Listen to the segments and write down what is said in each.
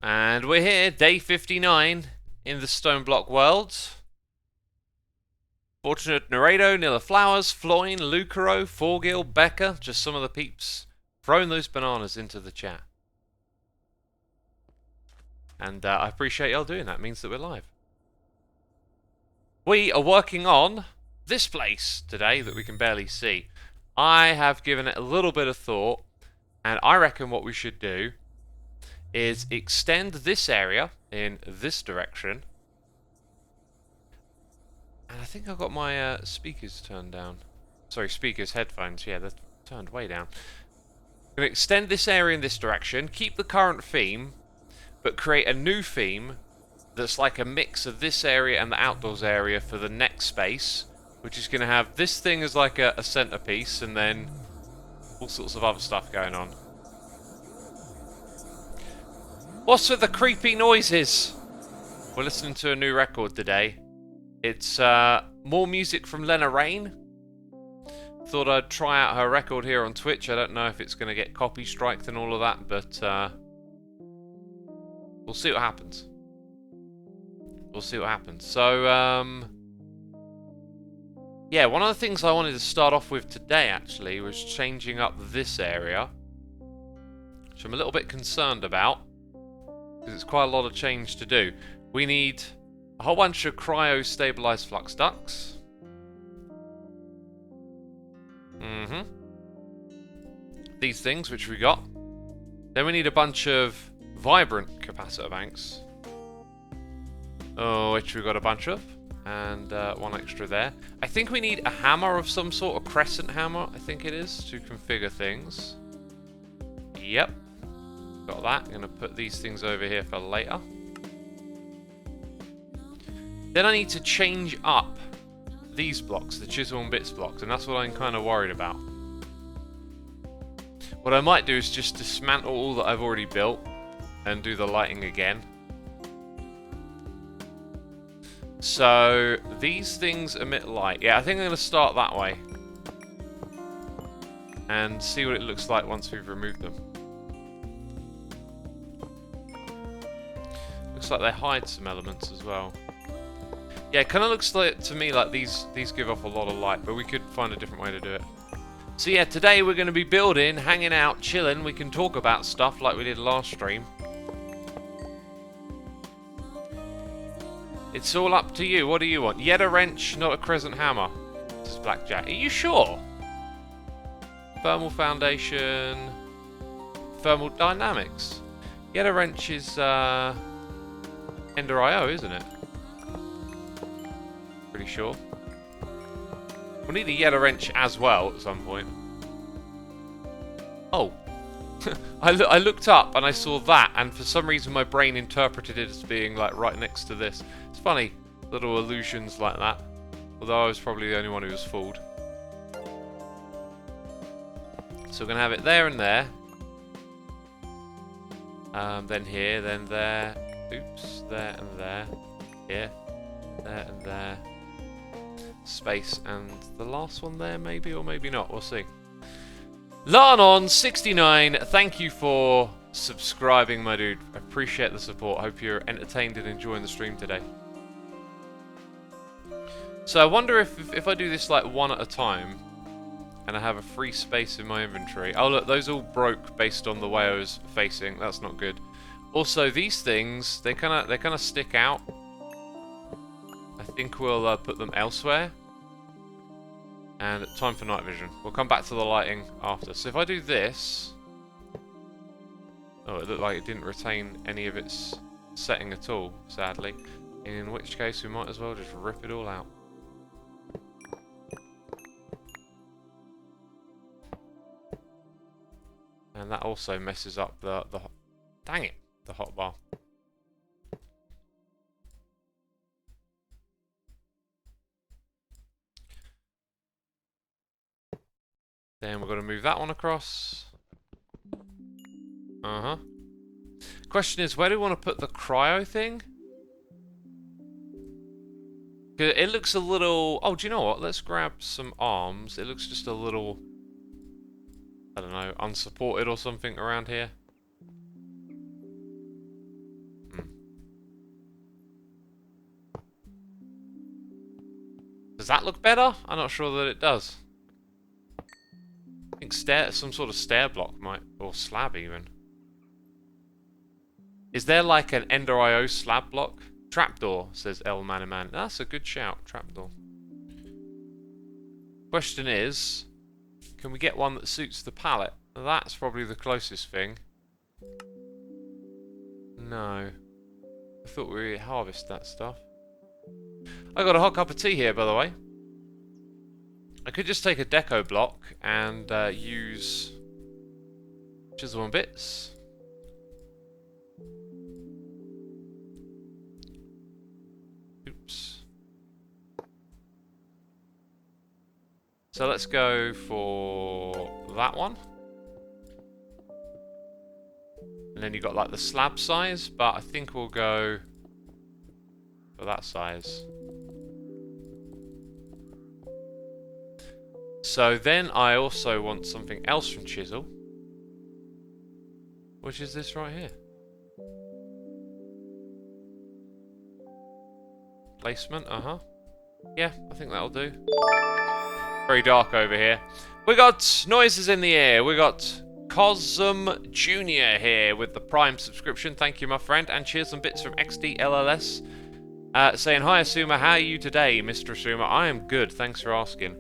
And we're here, day 59 in the Stoneblock world. Fortunate Narado, Nilla Flowers, Floyne, Lucaro, Forgil, Becca, just some of the peeps throwing those bananas into the chat. And I appreciate y'all doing that, it means that we're live. We are working on this place today that we can barely see. I have given it a little bit of thought, and I reckon what we should do is extend this area in this direction. And I think I've got my speakers turned down. Sorry, speakers, headphones, yeah, they're turned way down. I'm going to extend this area in this direction, keep the current theme, but create a new theme that's like a mix of this area and the outdoors area for the next space, which is going to have this thing as like a centerpiece, and then all sorts of other stuff going on. What's with the creepy noises? We're listening to a new record today. It's more music from Lena Raine. Thought I'd try out her record here on Twitch. I don't know if it's going to get copy striked and all of that, but we'll see what happens. We'll see what happens. So, yeah, one of the things I wanted to start off with today, actually, was changing up this area, which I'm a little bit concerned about, because it's quite a lot of change to do. We need a whole bunch of cryo-stabilized flux ducts. These things, which we got. Then we need a bunch of vibrant capacitor banks. Oh, which we got a bunch of. And one extra there. I think we need a hammer of some sort, a crescent hammer, I think it is, to configure things. Yep. Got that. I'm going to put these things over here for later. Then I need to change up these blocks, the chisel and bits blocks, and that's what I'm kind of worried about. What I might do is just dismantle all that I've already built and do the lighting again. So these things emit light. Yeah, I think I'm going to start that way and see what it looks like once we've removed them. Looks like they hide some elements as well. Yeah, it kind of looks like, to me, like these give off a lot of light, but we could find a different way to do it. So yeah, today we're going to be building, hanging out, chilling. We can talk about stuff like we did last stream. It's all up to you. What do you want? Yet a wrench, not a crescent hammer. This is Blackjack. Are you sure? Thermal foundation. Thermal dynamics. Yet a wrench is Ender IO, isn't it? Pretty sure. We'll need a yellow wrench as well at some point. Oh. I looked up and I saw that, and for some reason my brain interpreted it as being like right next to this. It's funny, little illusions like that. Although I was probably the only one who was fooled. So we're going to have it there and there. Then here, then there. Oops, there and there. Here, there and there. Space, and the last one there, maybe, or maybe not. We'll see. Larnon69, thank you for subscribing, my dude. I appreciate the support. Hope you're entertained and enjoying the stream today. So I wonder if I do this like one at a time, and I have a free space in my inventory. Oh look, those all broke based on the way I was facing. That's not good. Also, these things, they kind of stick out. I think we'll put them elsewhere. And time for night vision. We'll come back to the lighting after. So if I do this... Oh, it looked like it didn't retain any of its setting at all, sadly. In which case we might as well just rip it all out. And that also messes up the dang it, the hotbar. Then we're going to move that one across. Question is, where do we want to put the cryo thing? It looks a little... Oh, do you know what? Let's grab some arms. It looks just a little... I don't know, unsupported or something around here. Does that look better? I'm not sure that it does. I think some sort of stair block might, or slab even. Is there like an Ender IO slab block? Trapdoor, says El Maniman. That's a good shout, trapdoor. Question is, can we get one that suits the palette? That's probably the closest thing. No. I thought we harvest that stuff. I got a hot cup of tea here, by the way. I could just take a deco block and use chisel and bits. Oops. So let's go for that one. And then you got like the slab size, but I think we'll go for that size. So then I also want something else from chisel, which is this right here. Placement, yeah, I think that'll do. Very dark over here. We got noises in the air. We got Cosm Jr. here with the Prime subscription. Thank you, my friend. And cheers some bits from XDLLS. Saying, hi, Xisuma. How are you today, Mr. Xisuma? I am good. Thanks for asking.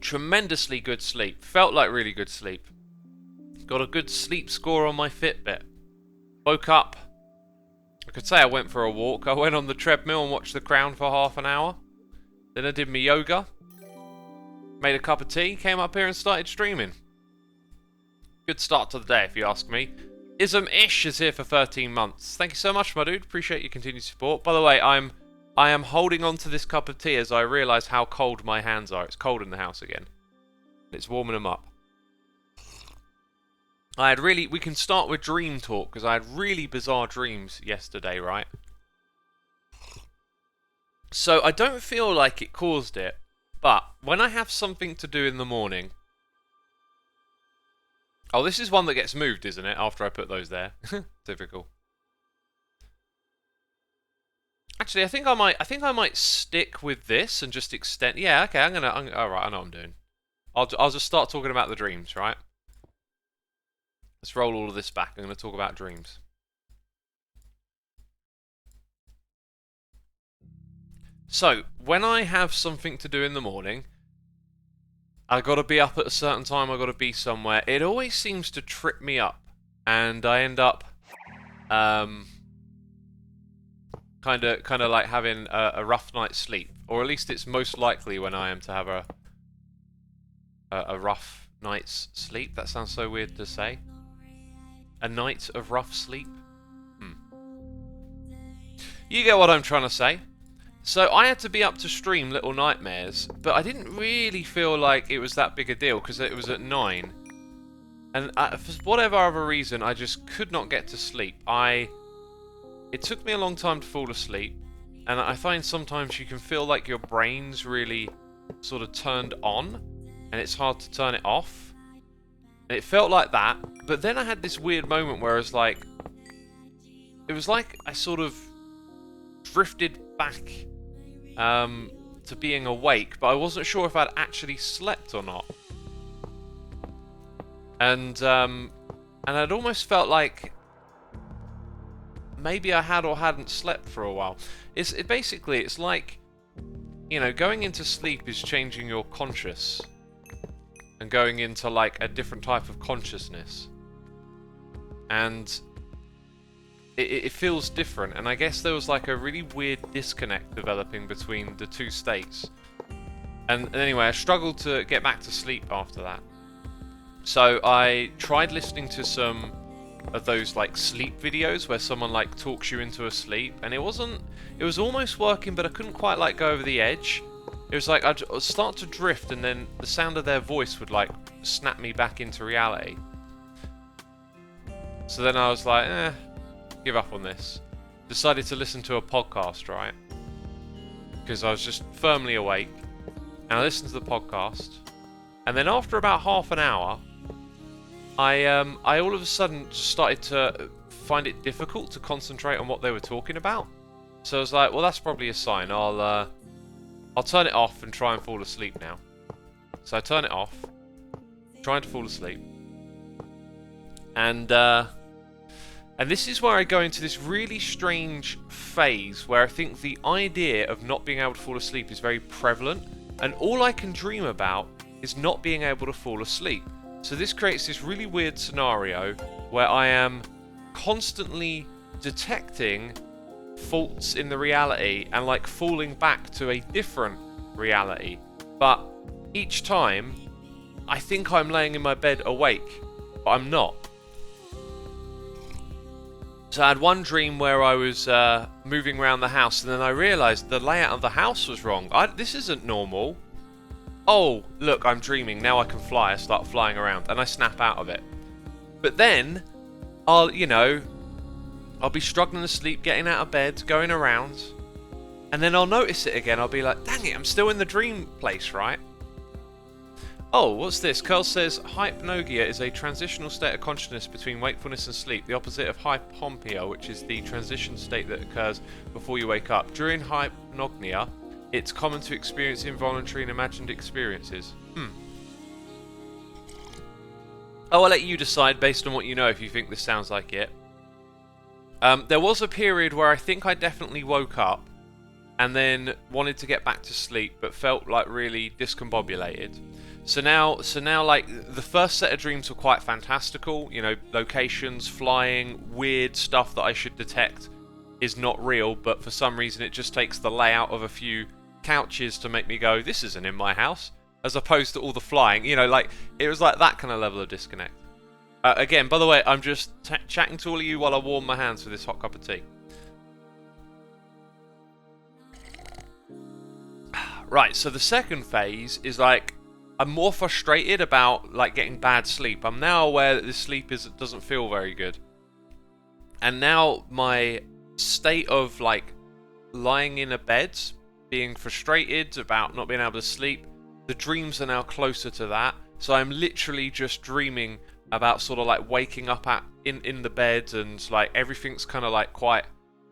Tremendously good sleep. Felt like really good sleep. Got a good sleep score on my Fitbit. Woke up. I could say I went for a walk. I went on the treadmill and watched The Crown for half an hour. Then I did my yoga. Made a cup of tea. Came up here and started streaming. Good start to the day, if you ask me. Ism-ish is here for 13 months. Thank you so much, my dude. Appreciate your continued support. By the way, I am holding on to this cup of tea as I realise how cold my hands are. It's cold in the house again. It's warming them up. We can start with dream talk, because I had really bizarre dreams yesterday, right? So I don't feel like it caused it, but when I have something to do in the morning... Oh, this is one that gets moved, isn't it? After I put those there. Typical. Actually, I think I might stick with this and just extend. Yeah, okay. All right. I know what I'm doing. I'll just start talking about the dreams, right? Let's roll all of this back. I'm going to talk about dreams. So, when I have something to do in the morning, I got to be up at a certain time. I got to be somewhere. It always seems to trip me up, and I end up kind of like having a rough night's sleep, or at least it's most likely when I am to have a rough night's sleep. That sounds so weird to say. A night of rough sleep. You get what I'm trying to say. So I had to be up to stream Little Nightmares, but I didn't really feel like it was that big a deal because it was at 9. And for whatever other reason, I just could not get to sleep. It took me a long time to fall asleep, and I find sometimes you can feel like your brain's really sort of turned on, and it's hard to turn it off. And it felt like that, but then I had this weird moment where it was like I sort of drifted back to being awake, but I wasn't sure if I'd actually slept or not. And I'd almost felt like maybe I had or hadn't slept for a while. It's like, you know, going into sleep is changing your conscious and going into like a different type of consciousness, and it feels different. And I guess there was like a really weird disconnect developing between the two states. And anyway, I struggled to get back to sleep after that. So I tried listening to some of those like sleep videos where someone like talks you into a sleep, and it was almost working, but I couldn't quite like go over the edge. It was like I'd start to drift, and then the sound of their voice would like snap me back into reality. So then I was like, give up on this. Decided to listen to a podcast, right? Because I was just firmly awake, and I listened to the podcast, and then after about half an hour, I all of a sudden just started to find it difficult to concentrate on what they were talking about. So I was like, well, that's probably a sign. I'll turn it off and try and fall asleep now. So I turn it off, trying to fall asleep. And this is where I go into this really strange phase where I think the idea of not being able to fall asleep is very prevalent, and all I can dream about is not being able to fall asleep. So this creates this really weird scenario where I am constantly detecting faults in the reality and like falling back to a different reality. But each time, I think I'm laying in my bed awake, but I'm not. So I had one dream where I was moving around the house, and then I realised the layout of the house was wrong. This isn't normal. Oh, look, I'm dreaming. Now I can fly. I start flying around, and I snap out of it. But then, I'll be struggling to sleep, getting out of bed, going around, and then I'll notice it again. I'll be like, dang it, I'm still in the dream place, right? Oh, what's this? Curl says, hypnagogia is a transitional state of consciousness between wakefulness and sleep, the opposite of hypompia, which is the transition state that occurs before you wake up. During hypnagogia, it's common to experience involuntary and imagined experiences. Oh, I'll let you decide based on what you know if you think this sounds like it. There was a period where I think I definitely woke up and then wanted to get back to sleep, but felt like really discombobulated. So now, like, the first set of dreams were quite fantastical. You know, locations, flying, weird stuff that I should detect is not real, but for some reason it just takes the layout of a few couches to make me go, this isn't in my house, as opposed to all the flying. You know, like, it was like that kind of level of disconnect. Again, by the way, I'm just chatting to all of you while I warm my hands with this hot cup of tea. Right, so the second phase is like, I'm more frustrated about like getting bad sleep. I'm now aware that this sleep doesn't feel very good. And now my state of like lying in a bed, being frustrated about not being able to sleep, the dreams are now closer to that. So I'm literally just dreaming about sort of like waking up in the bed, and like everything's kind of like quite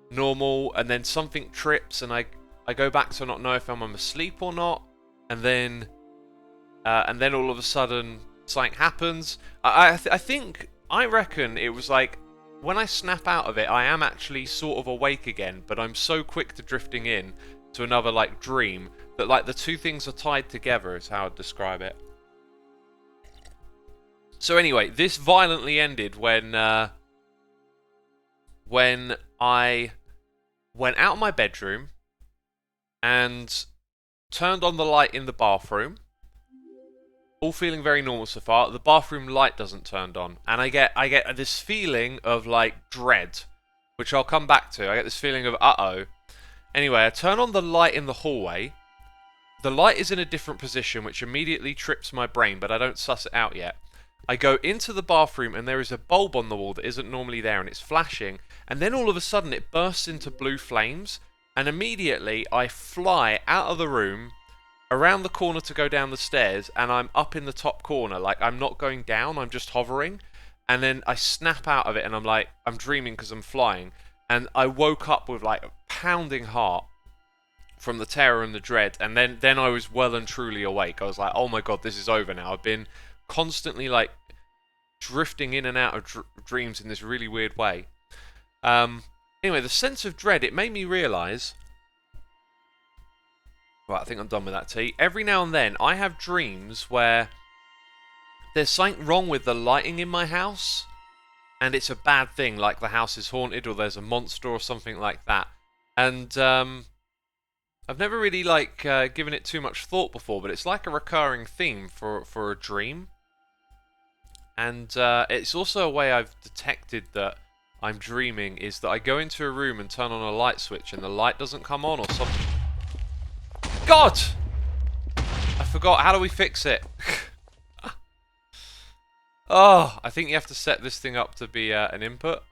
normal, and then something trips and I go back to not know if I'm asleep or not, and then all of a sudden something happens. I reckon it was like when I snap out of it, I am actually sort of awake again, but I'm so quick to drifting in to another like dream that like the two things are tied together is how I'd describe it. So anyway, this violently ended when I went out of my bedroom and turned on the light in the bathroom. All feeling very normal so far. The bathroom light doesn't turn on, and I get this feeling of like dread, which I'll come back to. I get this feeling of uh-oh. Anyway, I turn on the light in the hallway. The light is in a different position, which immediately trips my brain, but I don't suss it out yet. I go into the bathroom and there is a bulb on the wall that isn't normally there, and it's flashing, and then all of a sudden it bursts into blue flames, and immediately I fly out of the room, around the corner to go down the stairs, and I'm up in the top corner. Like, I'm not going down, I'm just hovering, and then I snap out of it and I'm like, I'm dreaming because I'm flying, and I woke up with like a pounding heart from the terror and the dread, and then I was well and truly awake. I was like, oh my god, this is over now. I've been constantly like drifting in and out of dreams in this really weird way. Anyway, the sense of dread, it made me realise... Right, I think I'm done with that tea. Every now and then, I have dreams where there's something wrong with the lighting in my house, and it's a bad thing, like the house is haunted or there's a monster or something like that. And I've never really like given it too much thought before, but it's like a recurring theme for a dream. And it's also a way I've detected that I'm dreaming, is that I go into a room and turn on a light switch and the light doesn't come on or something. God! I forgot. How do we fix it? Oh, I think you have to set this thing up to be an input.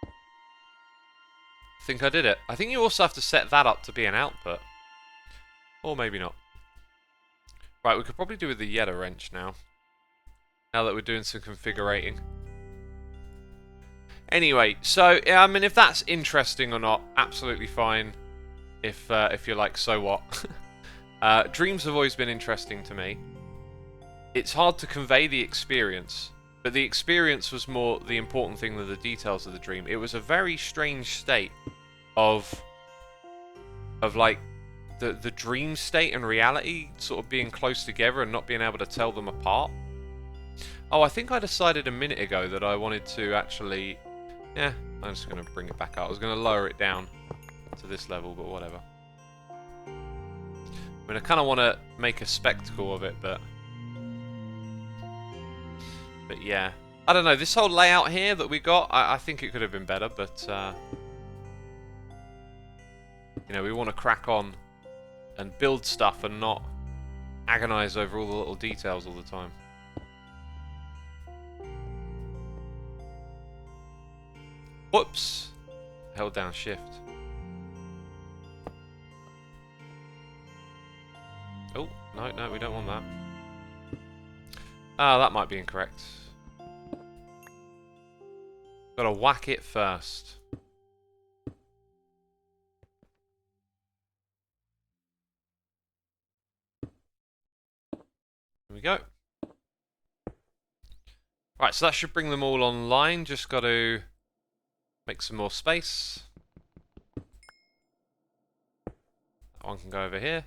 I think I did it. I think you also have to set that up to be an output. Or maybe not. Right, we could probably do with the Yeta wrench now. Now that we're doing some configurating. Anyway, so, I mean, if that's interesting or not, absolutely fine. if you're like, so what? Dreams have always been interesting to me. It's hard to convey the experience, but the experience was more the important thing than the details of the dream. It was a very strange state of like the dream state and reality sort of being close together and not being able to tell them apart. Oh, I think I decided a minute ago that I wanted to actually... Yeah, I'm just going to bring it back up. I was going to lower it down to this level, but whatever. I mean, I kind of want to make a spectacle of it, but yeah. I don't know, this whole layout here that we got, I think it could have been better, but you know, we want to crack on and build stuff and not agonize over all the little details all the time. Whoops! Held down shift. Oh, no, we don't want that. Ah, that might be incorrect. Gotta whack it first. There we go. Right, so that should bring them all online. Just got to make some more space. That one can go over here.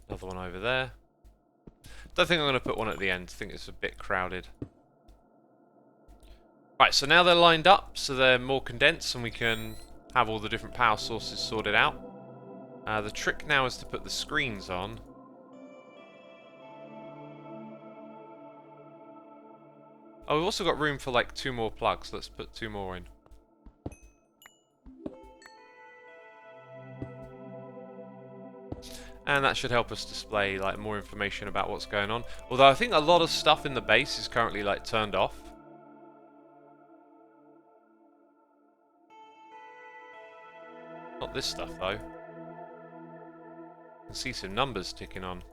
Another one over there. Don't think I'm going to put one at the end. I think it's a bit crowded. Right, so now they're lined up, so they're more condensed and we can have all the different power sources sorted out. The trick now is to put the screens on. Oh, we've also got room for like 2 more plugs. Let's put 2 more in. And that should help us display like more information about what's going on. Although I think a lot of stuff in the base is currently like turned off. Not this stuff though. I can see some numbers ticking on.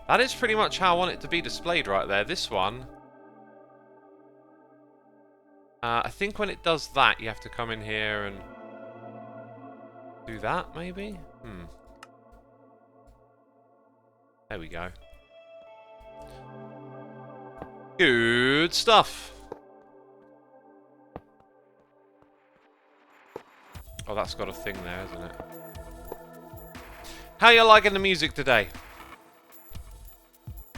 That is pretty much how I want it to be displayed right there. This one, I think when it does that, you have to come in here and do that, maybe? There we go. Good stuff. Oh, that's got a thing there, isn't it? How you liking the music today?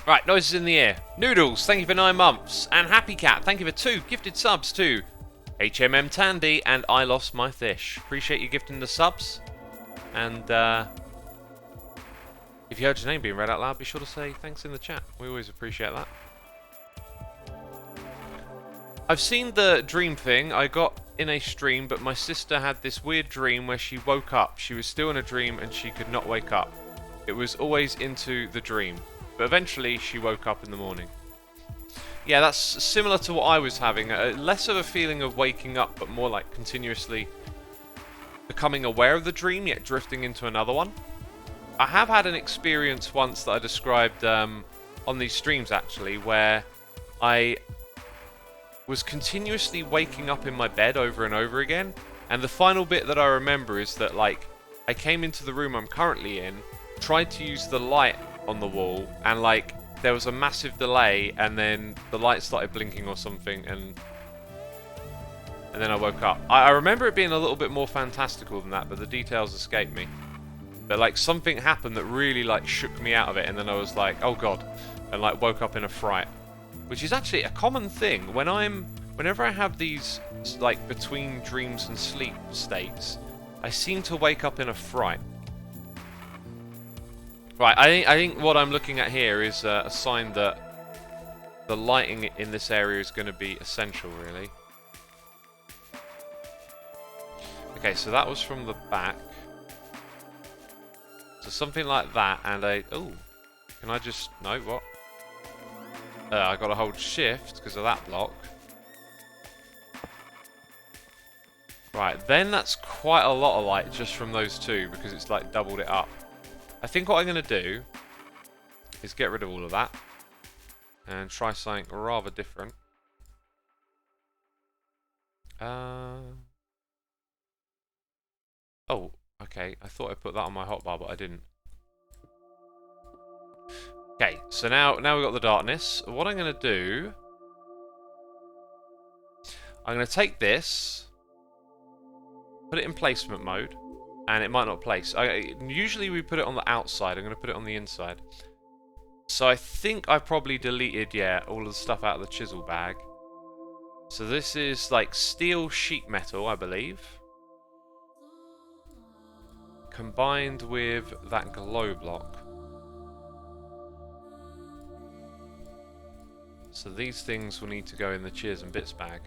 Right, noises in the air. Noodles, thank you for 9 months. And Happy Cat, thank you for 2 gifted subs too. HMM Tandy and I Lost My Fish. Appreciate you gifting the subs. And if you heard your name being read out loud, be sure to say thanks in the chat. We always appreciate that. I've seen the dream thing. I got in a stream, but my sister had this weird dream where she woke up. She was still in a dream and she could not wake up. It was always into the dream. But eventually she woke up in the morning. Yeah, that's similar to what I was having. Less of a feeling of waking up, but more like continuously becoming aware of the dream, yet drifting into another one. I have had an experience once that I described on these streams, actually, where I was continuously waking up in my bed over and over again. And the final bit that I remember is that, like, I came into the room I'm currently in, tried to use the light on the wall, and like there was a massive delay, and then the light started blinking or something, and then I woke up. I remember it being a little bit more fantastical than that, but the details escaped me. But like something happened that really like shook me out of it, and then I was like, oh god, and like woke up in a fright, which is actually a common thing whenever I have these like between dreams and sleep states. I seem to wake up in a fright. Right, I think what I'm looking at here is a sign that the lighting in this area is going to be essential, really. Okay, so that was from the back. So something like that, and oh, can I just... No, what? I got to hold shift because of that block. Right, then that's quite a lot of light just from those two, because it's like doubled it up. I think what I'm going to do is get rid of all of that and try something rather different. Oh, okay. I thought I put that on my hotbar, but I didn't. Okay, so now we've got the darkness. What I'm going to do... I'm going to take this, put it in placement mode, and it might not place. Usually we put it on the outside. I'm going to put it on the inside. So I think I probably deleted, yeah, all of the stuff out of the chisel bag. So this is like steel sheet metal, I believe, combined with that glow block. So these things will need to go in the cheers and bits bag.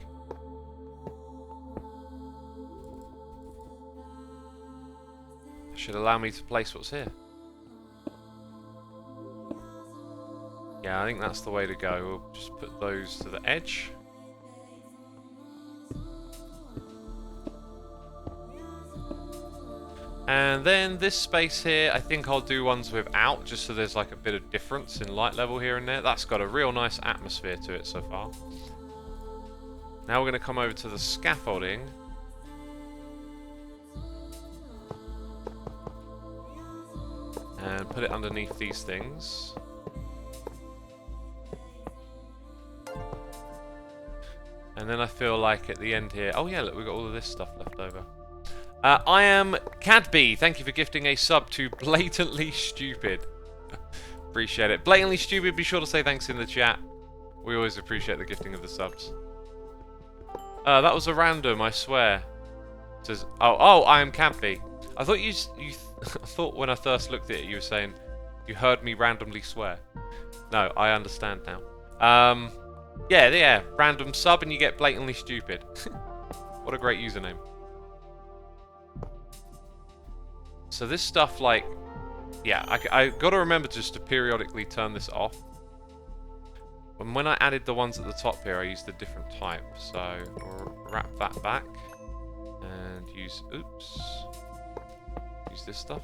Should allow me to place what's here. Yeah, I think that's the way to go. We'll just put those to the edge. And then this space here, I think I'll do ones without, just so there's like a bit of difference in light level here and there. That's got a real nice atmosphere to it so far. Now we're going to come over to the scaffolding. And put it underneath these things. And then I feel like at the end here... Oh yeah, look, we've got all of this stuff left over. I am Cadby. Thank you for gifting a sub to Blatantly Stupid. Appreciate it. Blatantly Stupid, be sure to say thanks in the chat. We always appreciate the gifting of the subs. That was a random, I swear. It says, oh, I am Cadby. I thought you I thought when I first looked at it, you were saying you heard me randomly swear. No, I understand now. Yeah, random sub and you get Blatantly Stupid. What a great username. So this stuff, like, yeah, I got to remember just to periodically turn this off. And when I added the ones at the top here, I used a different type. So I'll wrap that back and use, use this stuff.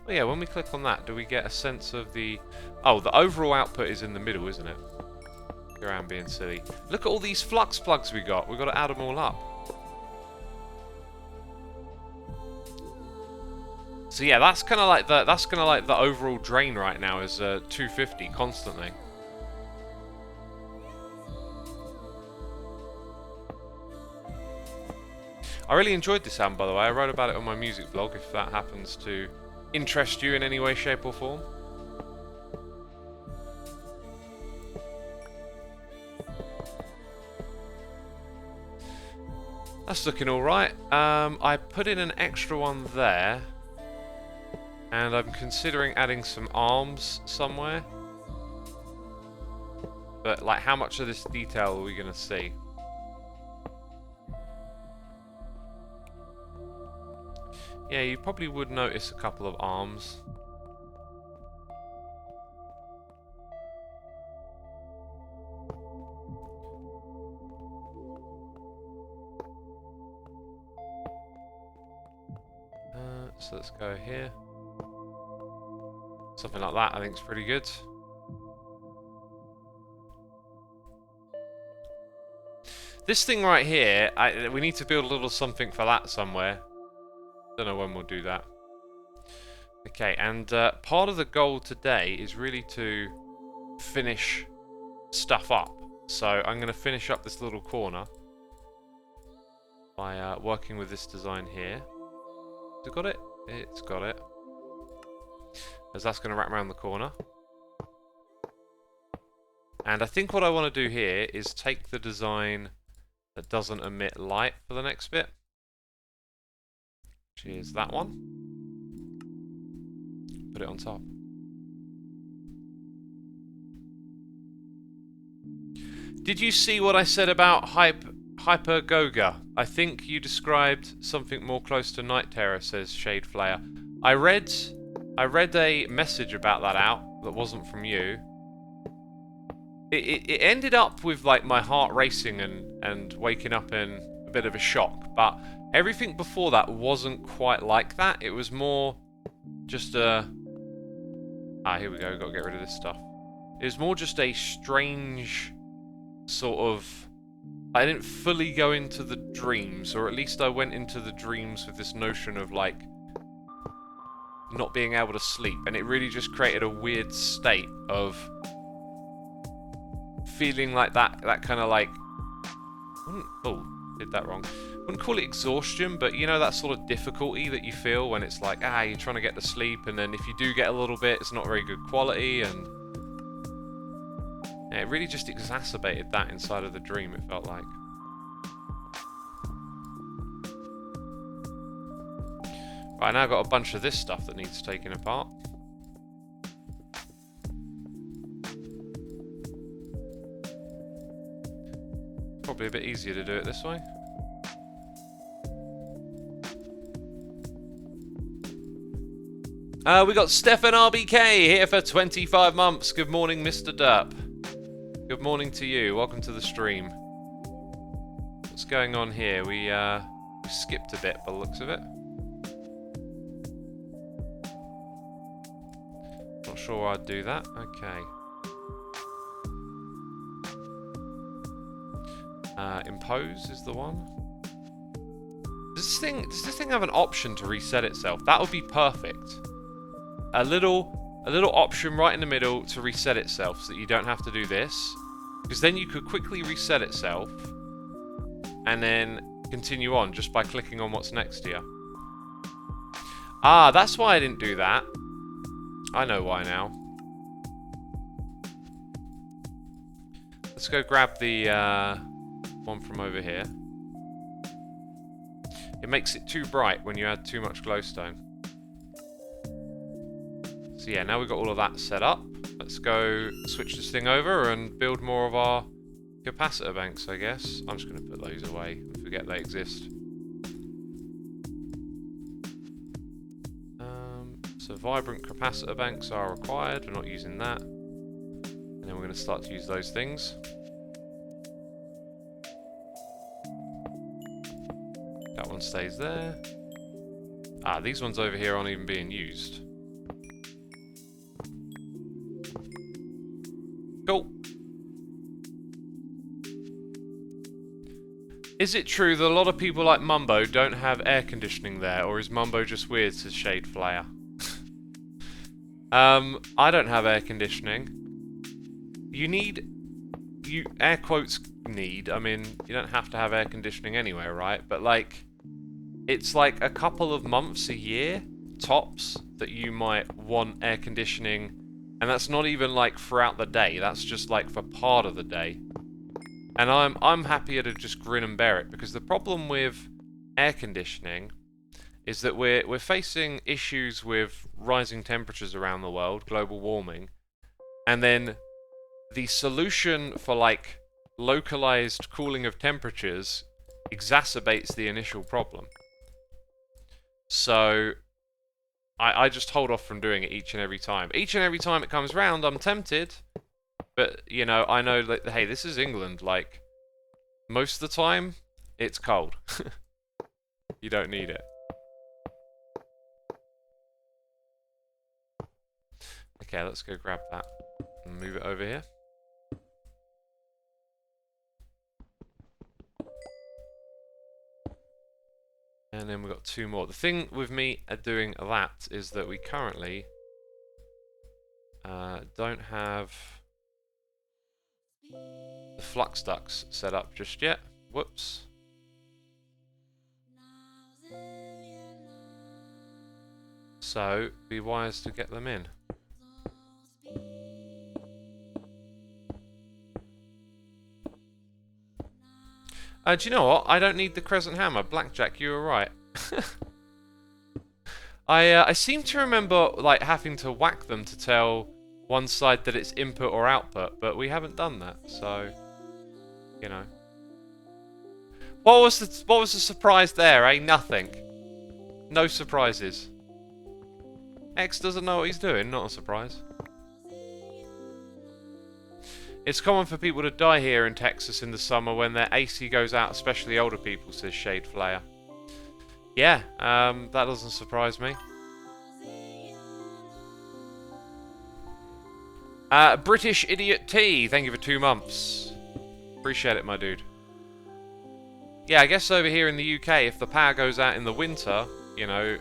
Oh yeah, when we click on that, do we get a sense of the... Oh, the overall output is in the middle, isn't it? Here I am being silly. Look at all these flux plugs we got. We've got to add them all up. So yeah, that's kind of like the overall drain right now is 250 constantly. I really enjoyed this album, by the way. I wrote about it on my music blog, if that happens to interest you in any way, shape, or form. That's looking alright. I put in an extra one there. And I'm considering adding some arms somewhere. But, like, how much of this detail are we going to see? Yeah, you probably would notice a couple of arms. So let's go here. Something like that, I think is pretty good. This thing right here, we need to build a little something for that somewhere. Don't know when we'll do that. Okay, and part of the goal today is really to finish stuff up. So I'm going to finish up this little corner by working with this design here. Has it got it? It's got it. As that's going to wrap around the corner. And I think what I want to do here is take the design that doesn't emit light for the next bit. Which is that one. Put it on top. Did you see what I said about Hypergoga? I think you described something more close to Night Terror, says Shade Flayer. I read a message about that out that wasn't from you. It ended up with like my heart racing and waking up in a bit of a shock, but everything before that wasn't quite like that. It was more just a... Ah, here we go, got to get rid of this stuff. It was more just a strange sort of... I didn't fully go into the dreams, or at least I went into the dreams with this notion of, like, not being able to sleep, and it really just created a weird state of feeling like that kind of, like, oh, did that wrong. Wouldn't call it exhaustion, but you know that sort of difficulty that you feel when it's like, you're trying to get to sleep, and then if you do get a little bit, it's not very good quality, and yeah, it really just exacerbated that inside of the dream, it felt like. Right, now I've got a bunch of this stuff that needs taking apart. Probably a bit easier to do it this way. We got Stefan RBK here for 25 months. Good morning, Mr. Derp. Good morning to you. Welcome to the stream. What's going on here? We skipped a bit by the looks of it. Not sure I'd do that. Okay. Impose is the one. Does this thing have an option to reset itself? That would be perfect. A little option right in the middle to reset itself, so that you don't have to do this, because then you could quickly reset itself and then continue on just by clicking on what's next to you. Ah, that's why I didn't do that. I know why now. Let's go grab the one from over here. It makes it too bright when you add too much glowstone. So yeah, now we've got all of that set up. Let's go switch this thing over and build more of our capacitor banks, I guess. I'm just going to put those away and forget they exist. So vibrant capacitor banks are required. We're not using that. And then we're going to start to use those things. That one stays there. Ah, these ones over here aren't even being used. Cool. Is it true that a lot of people like Mumbo don't have air conditioning there, or is Mumbo just weird, says Shade Flyer? I don't have air conditioning. You air quotes need, I mean, you don't have to have air conditioning anywhere, right? But like, it's like a couple of months a year, tops, that you might want air conditioning, and that's not even like throughout the day, that's just like for part of the day. And I'm happier to just grin and bear it, because the problem with air conditioning is that we're facing issues with rising temperatures around the world, global warming, and then the solution for like localized cooling of temperatures exacerbates the initial problem. So I just hold off from doing it each and every time. Each and every time it comes round, I'm tempted, but you know, I know that, hey, this is England, like most of the time it's cold. You don't need it. Okay, let's go grab that and move it over here. And then we've got two more. The thing with me doing that is that we currently don't have the flux ducts set up just yet. Whoops. So, be wise to get them in. Do you know what? I don't need the crescent hammer. Blackjack, you were right. I seem to remember like having to whack them to tell one side that it's input or output, but we haven't done that, so you know. What was the surprise there, eh? Nothing. No surprises. X doesn't know what he's doing, not a surprise. It's common for people to die here in Texas in the summer when their AC goes out, especially older people, says Shade Flayer. Yeah, that doesn't surprise me. British Idiot T, thank you for 2 months. Appreciate it, my dude. yeah, I guess over here in the UK, if the power goes out in the winter, you know,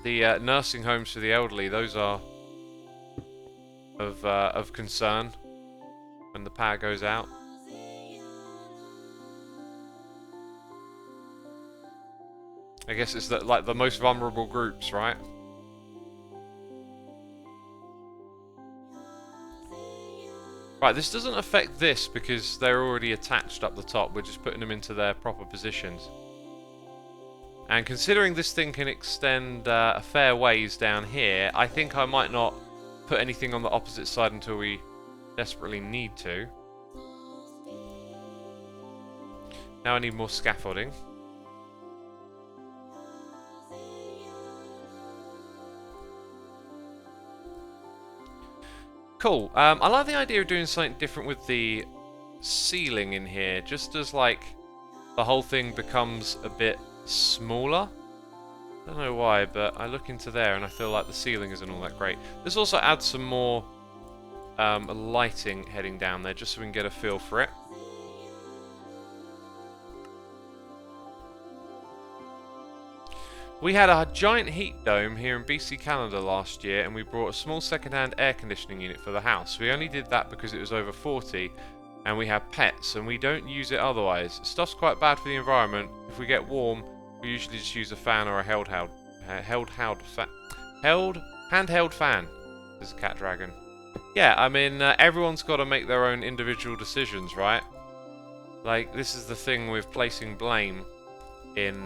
the nursing homes for the elderly, those are of concern when the power goes out. I guess it's like the most vulnerable groups, right? Right, this doesn't affect this because they're already attached up the top. We're just putting them into their proper positions. And considering this thing can extend a fair ways down here, I think I might not put anything on the opposite side until we desperately need to. Now I need more scaffolding. Cool. I like the idea of doing something different with the ceiling in here, just as like the whole thing becomes a bit smaller. I don't know why, but I look into there and I feel like the ceiling isn't all that great. This also adds some more lighting heading down there, just so we can get a feel for it. We had a giant heat dome here in BC Canada last year, and we brought a small second-hand air conditioning unit for the house. We only did that because it was over 40 and we have pets and we don't use it otherwise. Stuff's quite bad for the environment. If we get warm, we usually just use a fan or a handheld fan. There's a cat dragon. Yeah, I mean, everyone's got to make their own individual decisions, right? Like, this is the thing with placing blame in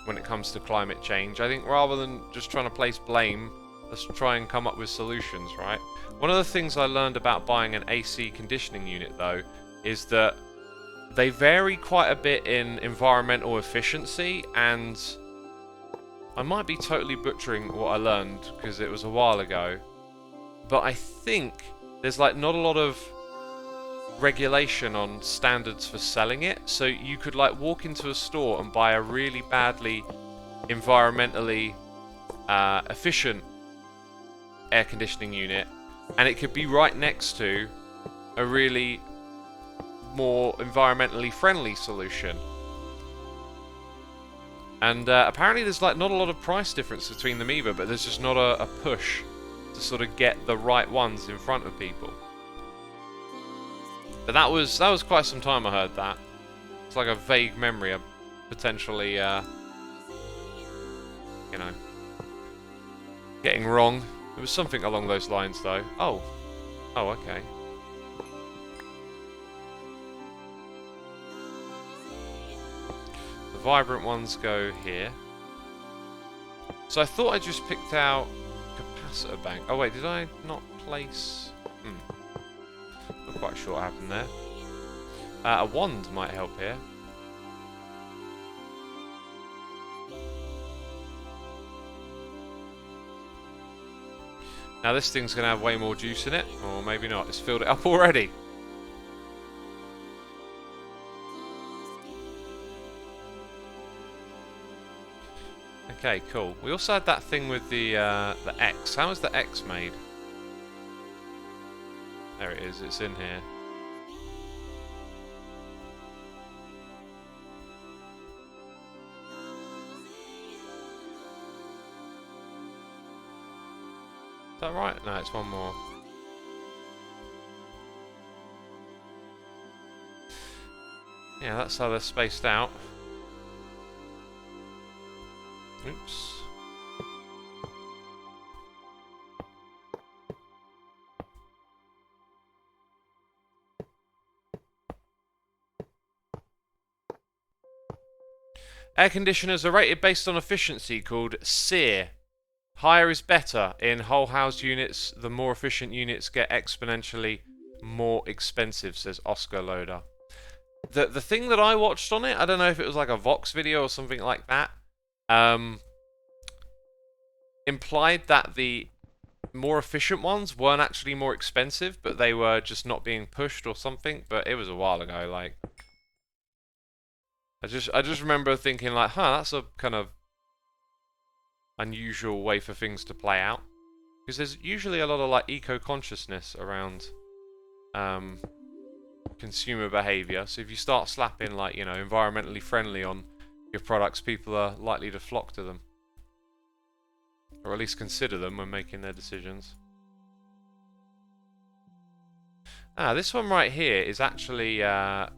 when it comes to climate change. I think rather than just trying to place blame, let's try and come up with solutions, right? One of the things I learned about buying an AC conditioning unit, though, is that they vary quite a bit in environmental efficiency, and I might be totally butchering what I learned because it was a while ago, but I think there's like not a lot of regulation on standards for selling it, so you could like walk into a store and buy a really badly environmentally efficient air conditioning unit, and it could be right next to a really more environmentally friendly solution. And apparently there's like not a lot of price difference between them either, but there's just not a push to sort of get the right ones in front of people. But that was quite some time I heard that. It's like a vague memory of potentially, you know, getting wrong. It was something along those lines, though. Oh, okay. The vibrant ones go here. So I thought I just picked out capacitor bank. Oh wait, did I not place? Not quite sure what happened there. A wand might help here. Now this thing's going to have way more juice in it, or maybe not. It's filled it up already. Okay, cool. We also had that thing with the X. How was the X made? There it is. It's in here. Is that right? No, it's one more. Yeah, that's how they're spaced out. Oops. Air conditioners are rated based on efficiency, called SEER. Higher is better. In whole house units, the more efficient units get exponentially more expensive, says Oscar Loader. The thing that I watched on it, I don't know if it was like a Vox video or something like that, implied that the more efficient ones weren't actually more expensive, but they were just not being pushed or something. But it was a while ago. Like, I just remember thinking like, huh, that's a kind of unusual way for things to play out, because there's usually a lot of like eco-consciousness around consumer behavior. So if you start slapping, like, you know, environmentally friendly on your products, people are likely to flock to them. Or at least consider them when making their decisions. Ah, this one right here is actually, what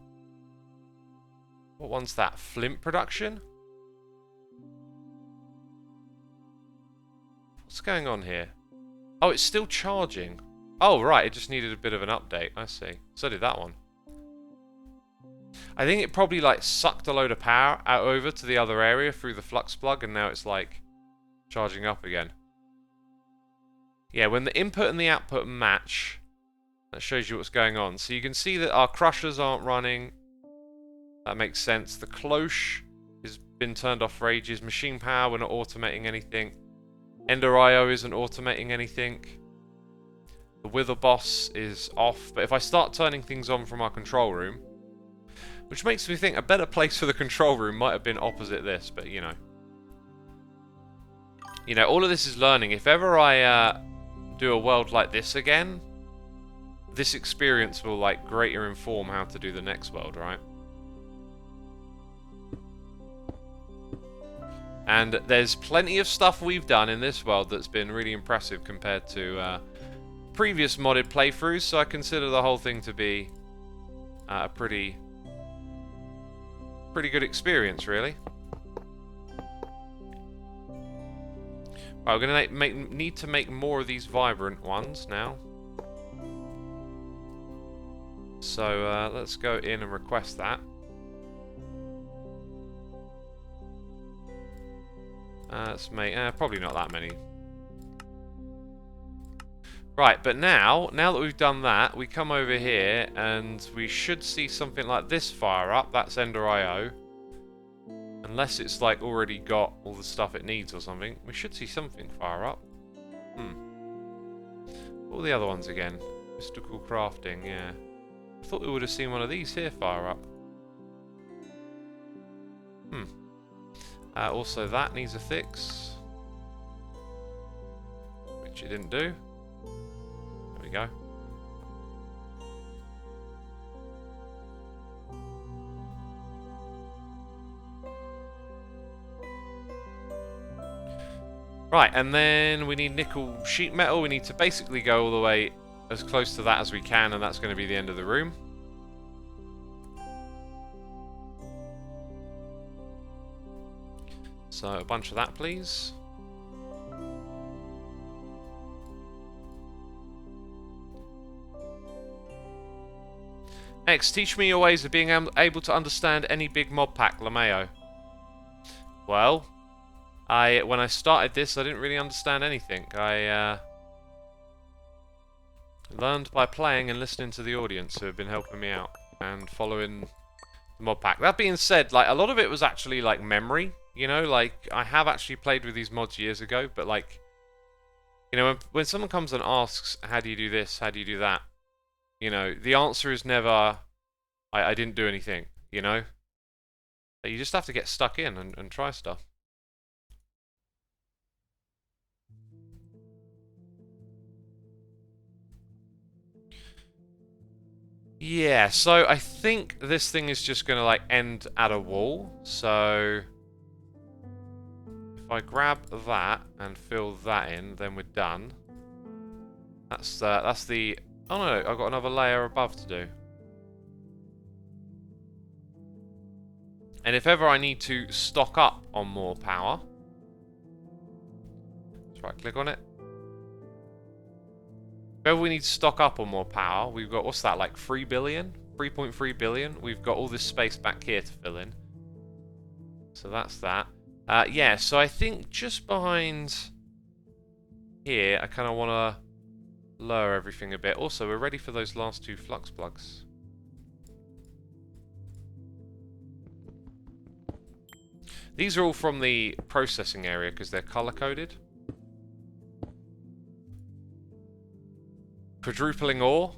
one's that? Flint production? What's going on here? Oh, it's still charging. Oh, right, it just needed a bit of an update. I see. So did that one. I think it probably, like, sucked a load of power out over to the other area through the flux plug, and now it's, like, charging up again. Yeah, when the input and the output match, that shows you what's going on. So you can see that our crushers aren't running. That makes sense. The cloche has been turned off for ages. Machine power, we're not automating anything. Ender IO isn't automating anything. The Wither Boss is off. But if I start turning things on from our control room, which makes me think a better place for the control room might have been opposite this, but you know. You know, all of this is learning. If ever I do a world like this again, this experience will, like, greater inform how to do the next world, right? And there's plenty of stuff we've done in this world that's been really impressive compared to previous modded playthroughs, so I consider the whole thing to be a pretty good experience, really. Right, we're going to need to make more of these vibrant ones now. So let's go in and request that. Let's make probably not that many. Right, but now that we've done that, we come over here and we should see something like this fire up. That's Ender IO. Unless it's, like, already got all the stuff it needs or something. We should see something fire up. What were the other ones again? Mystical crafting, yeah. I thought we would have seen one of these here fire up. Also, that needs a fix. Which it didn't do. There we go. Right, and then we need nickel sheet metal. We need to basically go all the way as close to that as we can, and that's going to be the end of the room. So a bunch of that, please. Next, teach me your ways of being able to understand any big mod pack, LeMayo. Well, when I started this, I didn't really understand anything. I learned by playing and listening to the audience who have been helping me out and following the mod pack. That being said, like, a lot of it was actually, like, memory. You know, like, I have actually played with these mods years ago, but, like, you know, when someone comes and asks, how do you do this, how do you do that, you know, the answer is never, I didn't do anything, you know? You just have to get stuck in and try stuff. Yeah, so I think this thing is just going to, like, end at a wall, so if I grab that and fill that in, then we're done. That's the... Oh no, I've got another layer above to do. And if ever I need to stock up on more power, just right click on it. If ever we need to stock up on more power, we've got, what's that, like 3 billion? 3.3 billion? We've got all this space back here to fill in. So that's that. Yeah, so I think just behind here, I kind of want to lower everything a bit. Also, we're ready for those last 2 flux plugs. These are all from the processing area because they're color-coded. Quadrupling ore.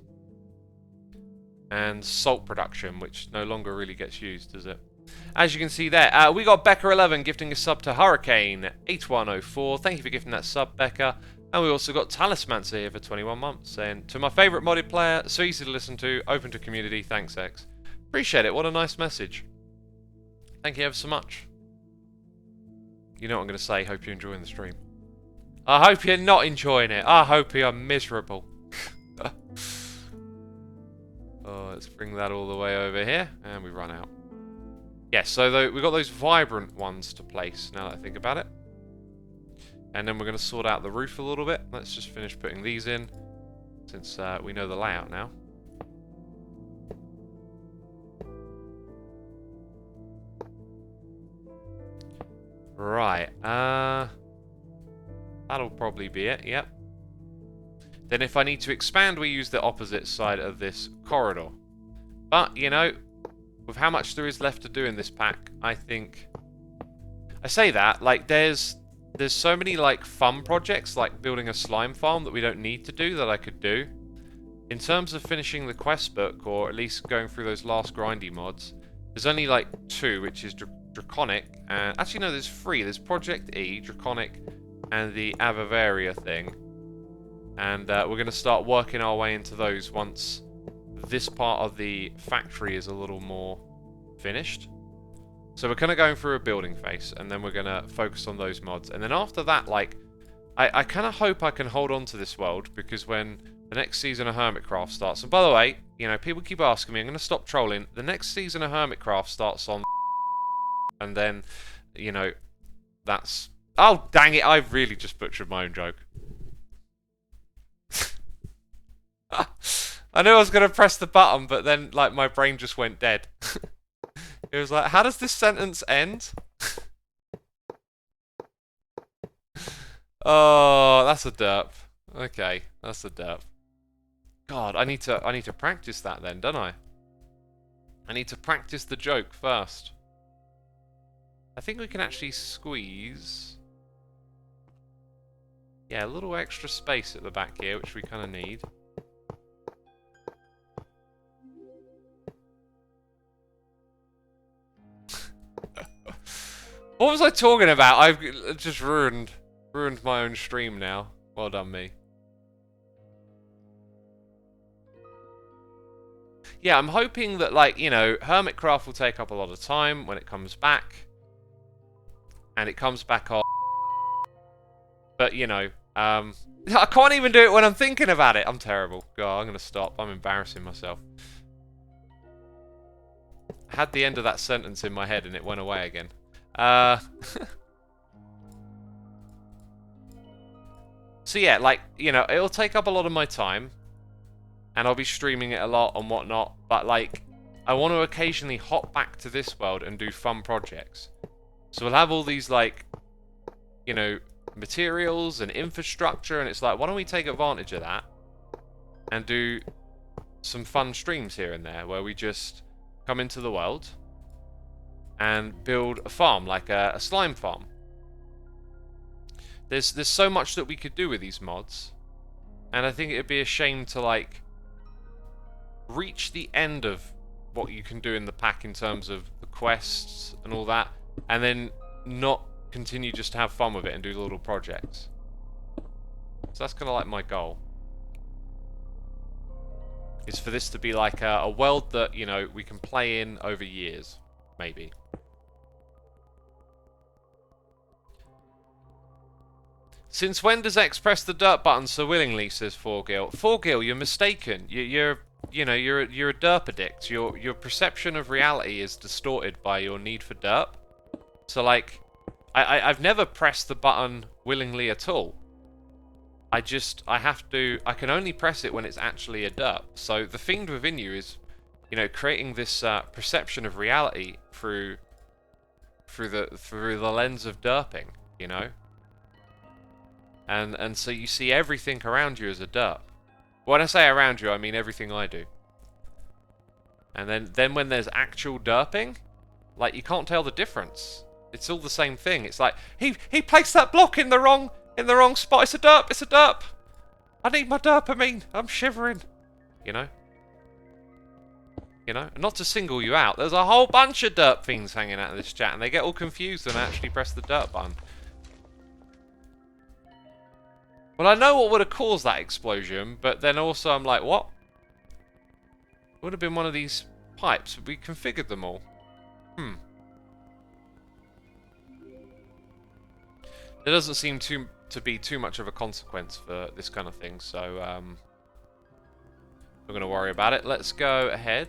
And salt production, which no longer really gets used, does it? As you can see there, we got Becca11 gifting a sub to Hurricane8104. Thank you for gifting that sub, Becca. And we also got Talismancer here for 21 months, saying, to my favourite modded player, so easy to listen to, open to community, thanks X. Appreciate it, what a nice message. Thank you ever so much. You know what I'm going to say, hope you're enjoying the stream. I hope you're not enjoying it, I hope you're miserable. Oh, let's bring that all the way over here, and we run out. Yeah, so we've got those vibrant ones to place, now that I think about it. And then we're going to sort out the roof a little bit. Let's just finish putting these in, since we know the layout now. Right, that'll probably be it, yep. Then if I need to expand, we use the opposite side of this corridor. But, you know, with how much there is left to do in this pack, I think... I say that, like, there's so many, like, fun projects, like building a slime farm that we don't need to do that I could do. In terms of finishing the quest book, or at least going through those last grindy mods, there's only, like, 2, which is Draconic, and... Actually, no, there's 3. There's Project E, Draconic, and the Avavaria thing. And we're going to start working our way into those once this part of the factory is a little more finished. So we're kind of going through a building phase, and then we're going to focus on those mods. And then after that, like, I kind of hope I can hold on to this world, because when the next season of Hermitcraft starts... And by the way, you know, people keep asking me, I'm going to stop trolling. The next season of Hermitcraft starts on... And then, you know, that's... Oh, dang it, I've really just butchered my own joke. I knew I was going to press the button, but then, like, my brain just went dead. It was like, how does this sentence end? Oh, that's a derp. Okay, that's a derp. God, I need to practice that then, don't I? I need to practice the joke first. I think we can actually squeeze... Yeah, a little extra space at the back here, which we kind of need. What was I talking about? I've just ruined my own stream now. Well done, me. Yeah, I'm hoping that, like, you know, Hermitcraft will take up a lot of time when it comes back. And it comes back on... But, you know, I can't even do it when I'm thinking about it. I'm terrible. God, I'm going to stop. I'm embarrassing myself. I had the end of that sentence in my head and it went away again. So yeah, like, you know, it'll take up a lot of my time. And I'll be streaming it a lot and whatnot. But, like, I want to occasionally hop back to this world and do fun projects. So we'll have all these, like, you know, materials and infrastructure, and it's like, why don't we take advantage of that and do some fun streams here and there where we just come into the world and build a farm, like a slime farm. There's so much that we could do with these mods, and I think it'd be a shame to, like, reach the end of what you can do in the pack in terms of the quests and all that, and then not continue just to have fun with it and do little projects. So that's kind of like my goal. Is for this to be like a world that, you know, we can play in over years, maybe. Since when does X press the dirt button so willingly, says 4Gil. 4Gil, you're mistaken. You're a derp addict. Your perception of reality is distorted by your need for derp. So, like, I've never pressed the button willingly at all. I can only press it when it's actually a derp. So the fiend within you is, you know, creating this perception of reality through the lens of derping, you know. And so you see everything around you as a derp. When I say around you, I mean everything I do. And then when there's actual derping, like, you can't tell the difference. It's all the same thing. It's like, he placed that block in the wrong spot. It's a derp. It's a derp. I need my dopamine. I'm shivering. You know? You know? Not to single you out. There's a whole bunch of derp fiends hanging out in this chat, and they get all confused and actually press the derp button. Well, I know what would have caused that explosion, but then also I'm like, what? It would have been one of these pipes, but we configured them all. There doesn't seem to be too much of a consequence for this kind of thing, so I'm not going to worry about it. Let's go ahead.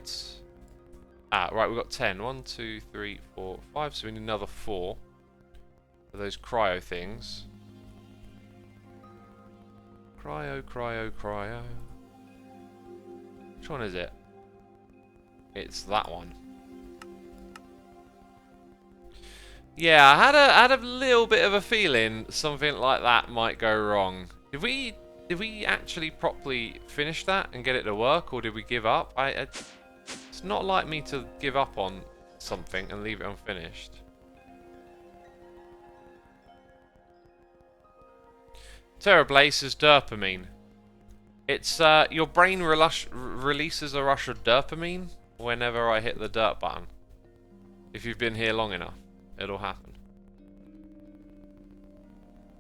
Ah, right, we've got 10. 1, 2, 3, 4, 5, so we need another 4 for those cryo things. Cryo, cryo, cryo. Which one is it? It's that one. Yeah, I had a little bit of a feeling something like that might go wrong. Did we actually properly finish that and get it to work, or did we give up? It's not like me to give up on something and leave it unfinished. Terrablaze is dopamine. It's your brain releases a rush of dopamine whenever I hit the dirt button. If you've been here long enough, it'll happen.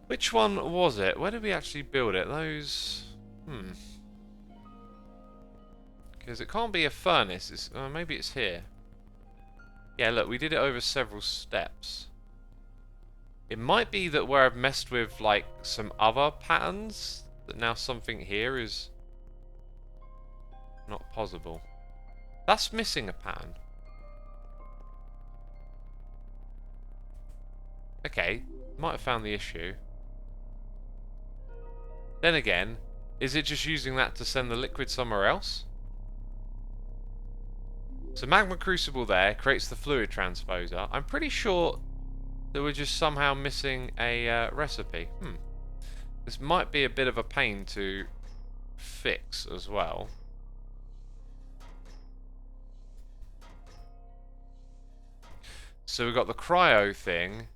Which one was it? Where did we actually build it? Those... Because it can't be a furnace. It's, maybe it's here. Yeah, look, we did it over several steps. It might be that where I've messed with, like, some other patterns, that now something here is not possible. That's missing a pattern. Okay, might have found the issue. Then again, is it just using that to send the liquid somewhere else? So magma crucible there creates the fluid transposer. I'm pretty sure that we're just somehow missing a recipe. This might be a bit of a pain to fix as well. So we've got the cryo thing.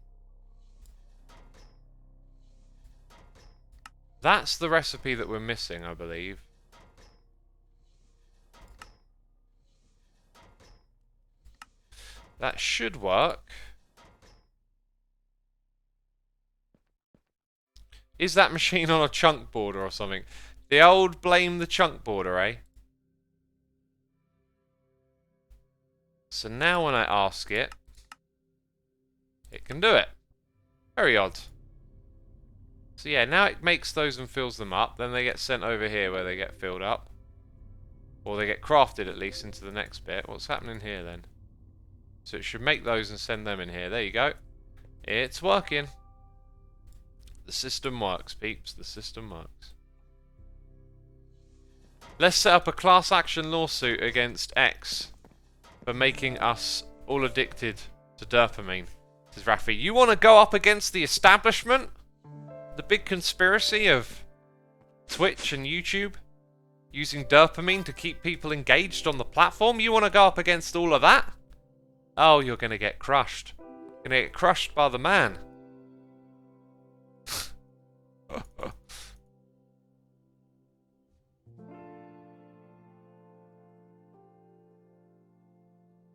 That's the recipe that we're missing, I believe. That should work. Is that machine on a chunk border or something? The old blame the chunk border, eh? So now when I ask it, it can do it. Very odd. So yeah, now it makes those and fills them up. Then they get sent over here where they get filled up. Or they get crafted at least into the next bit. What's happening here then? So it should make those and send them in here. There you go. It's working. The system works, peeps. The system works. Let's set up a class action lawsuit against X for making us all addicted to dopamine. Says Rafi, you want to go up against the establishment? The big conspiracy of Twitch and YouTube using dopamine to keep people engaged on the platform? You want to go up against all of that? Oh, you're going to get crushed. You're going to get crushed by the man.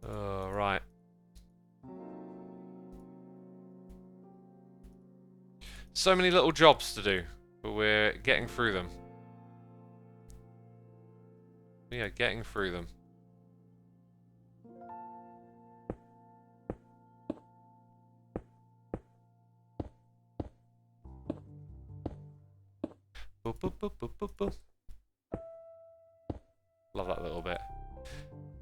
Oh, right. So many little jobs to do, but we're getting through them. We are getting through them. Boop, boop, boop, boop, boop, boop. Love that little bit.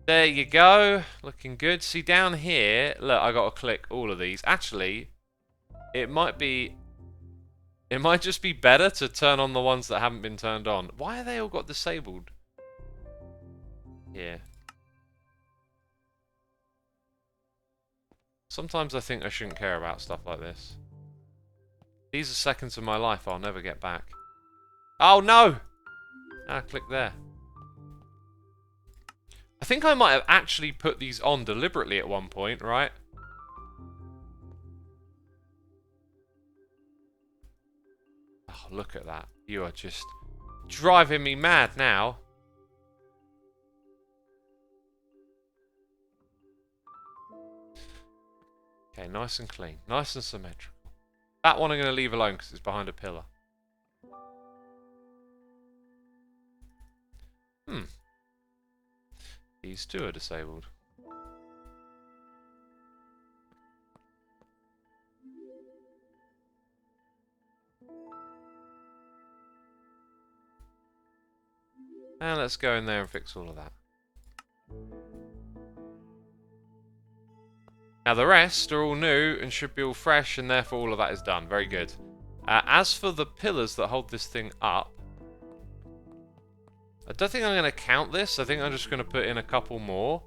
There you go. Looking good. See down here, look, I got to click all of these. Actually, it might just be better to turn on the ones that haven't been turned on. Why have they all got disabled? Yeah. Sometimes I think I shouldn't care about stuff like this. These are seconds of my life I'll never get back. Oh no! Ah, click there. I think I might have actually put these on deliberately at one point, right? Oh, look at that. You are just driving me mad now. Okay, nice and clean. Nice and symmetrical. That one I'm going to leave alone because it's behind a pillar. These two are disabled. And let's go in there and fix all of that. Now the rest are all new and should be all fresh, and therefore all of that is done. Very good. As for the pillars that hold this thing up, I don't think I'm going to count this. I think I'm just going to put in a couple more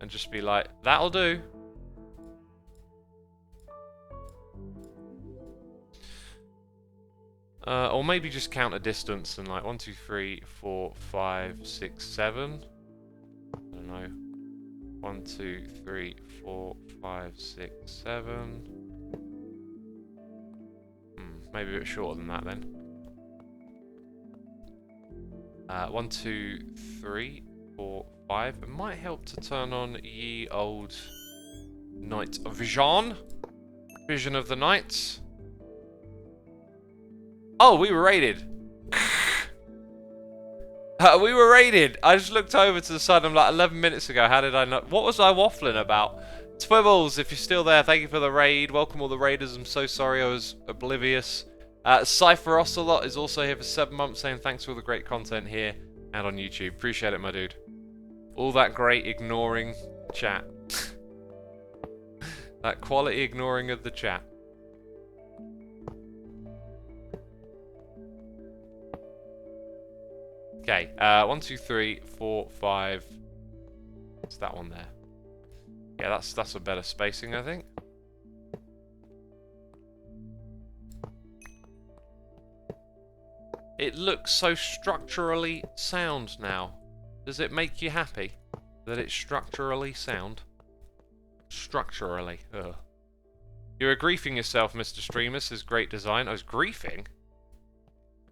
and just be like, that'll do. Or maybe just count a distance and like 1, 2, 3, 4, 5, 6, 7. I don't know. 1, 2, 3, 4, 5, 6, 7. Maybe a bit shorter than that then. 1, 2, 3, 4, 5. It might help to turn on ye old night vision. Vision of the night. Oh, we were raided. We were raided. I just looked over to the side. I'm like 11 minutes ago. How did I not? What was I waffling about? Twibbles, if you're still there, thank you for the raid. Welcome all the raiders. I'm so sorry I was oblivious. Cypher Ocelot is also here for 7 months, saying thanks for all the great content here and on YouTube. Appreciate it, my dude. All that great ignoring chat. That quality ignoring of the chat. Okay, 1, 2, 3, 4, 5. It's that one there. Yeah, that's a better spacing, I think. It looks so structurally sound now. Does it make you happy that it's structurally sound? Structurally. Ugh. You're griefing yourself, Mr. Streamer. Says great design. I was griefing?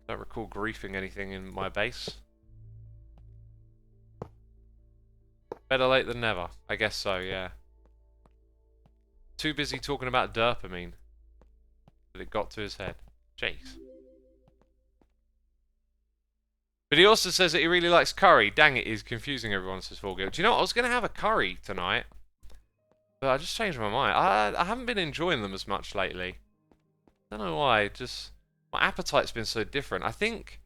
I don't recall griefing anything in my base. Better late than never. I guess so, yeah. Too busy talking about dopamine that it got to his head. Jeez. But he also says that he really likes curry. Dang it, he's confusing everyone, says Forgill. Do you know what? I was going to have a curry tonight. But I just changed my mind. I haven't been enjoying them as much lately. I don't know why. Just my appetite's been so different. I think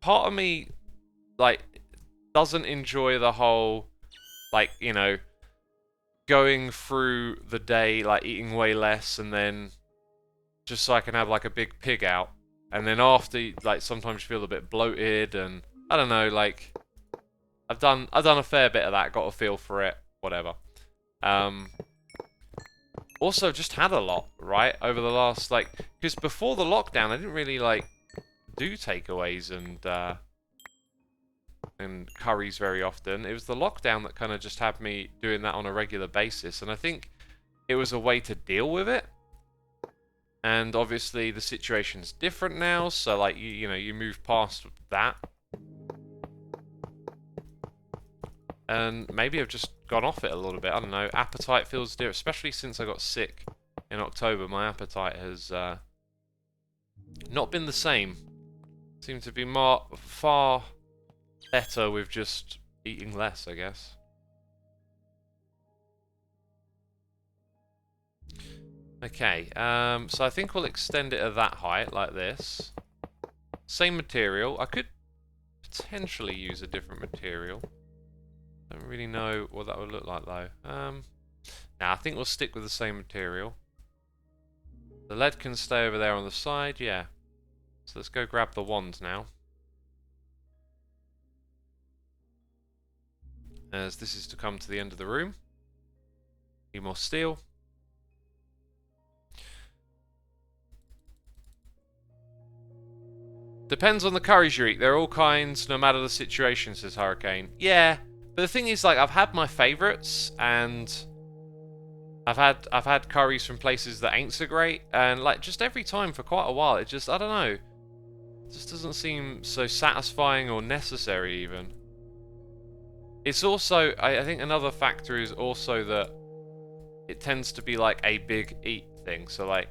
part of me, like, doesn't enjoy the whole, like, you know, going through the day, like, eating way less and then just so I can have, like, a big pig out. And then after, like, sometimes you feel a bit bloated and, I don't know, like, I've done a fair bit of that, got a feel for it, whatever. Also, just had a lot, right, over the last, like, because before the lockdown, I didn't really, like, do takeaways and curries very often. It was the lockdown that kind of just had me doing that on a regular basis, and I think it was a way to deal with it. And obviously, the situation's different now, so, like, you know, you move past that. And maybe I've just gone off it a little bit. I don't know. Appetite feels different, especially since I got sick in October. My appetite has not been the same. Seems to be far better with just eating less, I guess. Okay, so I think we'll extend it at that height, like this. Same material. I could potentially use a different material. Don't really know what that would look like though. Nah, I think we'll stick with the same material. The lead can stay over there on the side, yeah. So let's go grab the wand now. As this is to come to the end of the room. Need more steel. Depends on the curries you eat. They're all kinds, no matter the situation, says Hurricane. Yeah. But the thing is, like, I've had my favourites, and I've had curries from places that ain't so great, and like just every time for quite a while, it just, I don't know, it just doesn't seem so satisfying or necessary even. It's also, I think another factor is also that it tends to be like a big eat thing, so like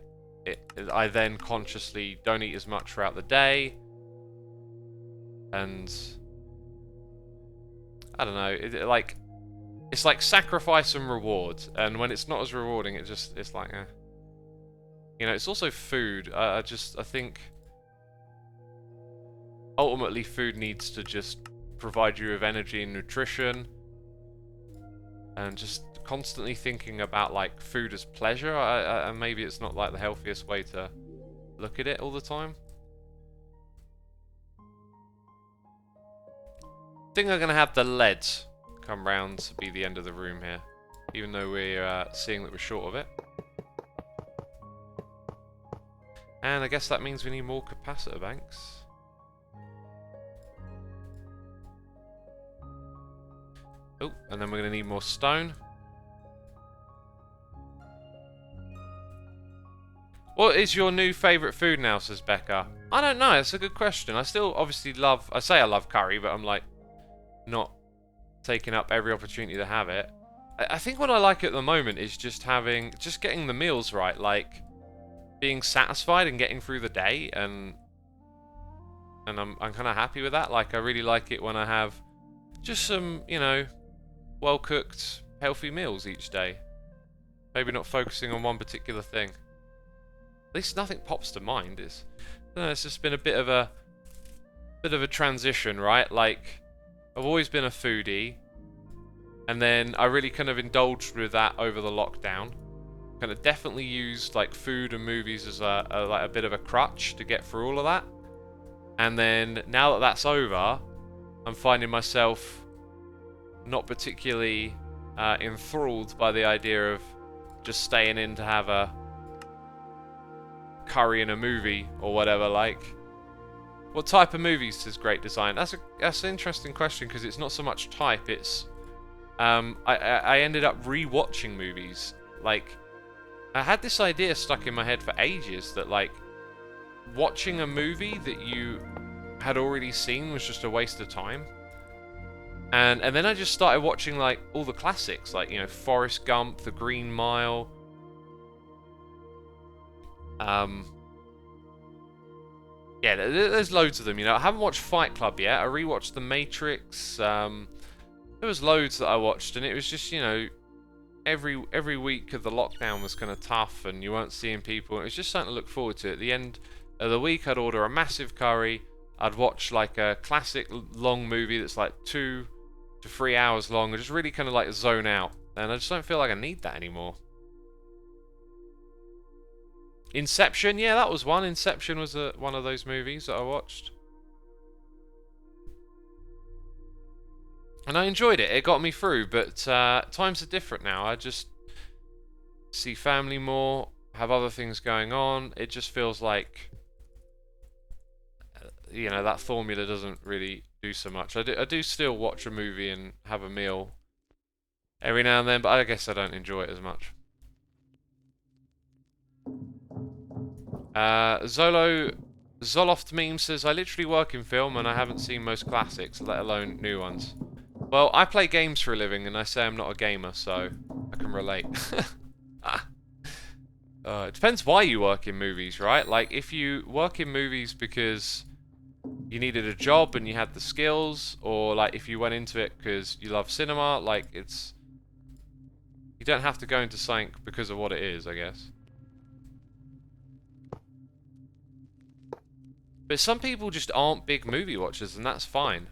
I then consciously don't eat as much throughout the day, and I don't know, like It's like sacrifice and reward, and when it's not as rewarding, it's like, you know, it's also food. I think ultimately food needs to just provide you with energy and nutrition, and just constantly thinking about like food as pleasure. And maybe it's not like the healthiest way to look at it all the time. I think I'm gonna have the leads come round to be the end of the room here, even though we're seeing that we're short of it. And I guess that means we need more capacitor banks. Oh, and then we're going to need more stone. What is your new favourite food now, says Becca? I don't know, it's a good question. I still obviously love, I say I love curry, but I'm like not taking up every opportunity to have it. I think what I like at the moment is just getting the meals right, like being satisfied and getting through the day, and I'm kind of happy with that. Like, I really like it when I have just some, you know, well cooked, healthy meals each day. Maybe not focusing on one particular thing. At least nothing pops to mind. I don't know, it's just been a bit of a transition, right? Like, I've always been a foodie, and then I really kind of indulged with that over the lockdown. Kind of definitely used like food and movies as like a bit of a crutch to get through all of that. And then now that that's over, I'm finding myself not particularly enthralled by the idea of just staying in to have a curry in a movie or whatever. Like, what type of movies is great design? That's an interesting question, because it's not so much type. It's I ended up re-watching movies. Like, I had this idea stuck in my head for ages that like watching a movie that you had already seen was just a waste of time. And then I just started watching like all the classics, like, you know, Forrest Gump, The Green Mile. Yeah, there's loads of them, you know. I haven't watched Fight Club yet. I rewatched The Matrix. There was loads that I watched, and it was just, you know, every week of the lockdown was kind of tough, and you weren't seeing people. It was just something to look forward to. At the end of the week, I'd order a massive curry. I'd watch like a classic long movie that's like 2 to 3 hours long, and just really kind of like zone out. And I just don't feel like I need that anymore. Inception, yeah, that was one. Inception was one of those movies that I watched. And I enjoyed it. It got me through, but times are different now. I just see family more, have other things going on. It just feels like, you know, that formula doesn't really do so much. I do still watch a movie and have a meal every now and then, but I guess I don't enjoy it as much. Zoloft meme says, I literally work in film and I haven't seen most classics, let alone new ones. Well, I play games for a living, and I say I'm not a gamer, so I can relate. It depends why you work in movies, right? Like, if you work in movies because you needed a job and you had the skills, or like if you went into it because you love cinema, like, it's... You don't have to go into something because of what it is, I guess. But some people just aren't big movie watchers, and that's fine.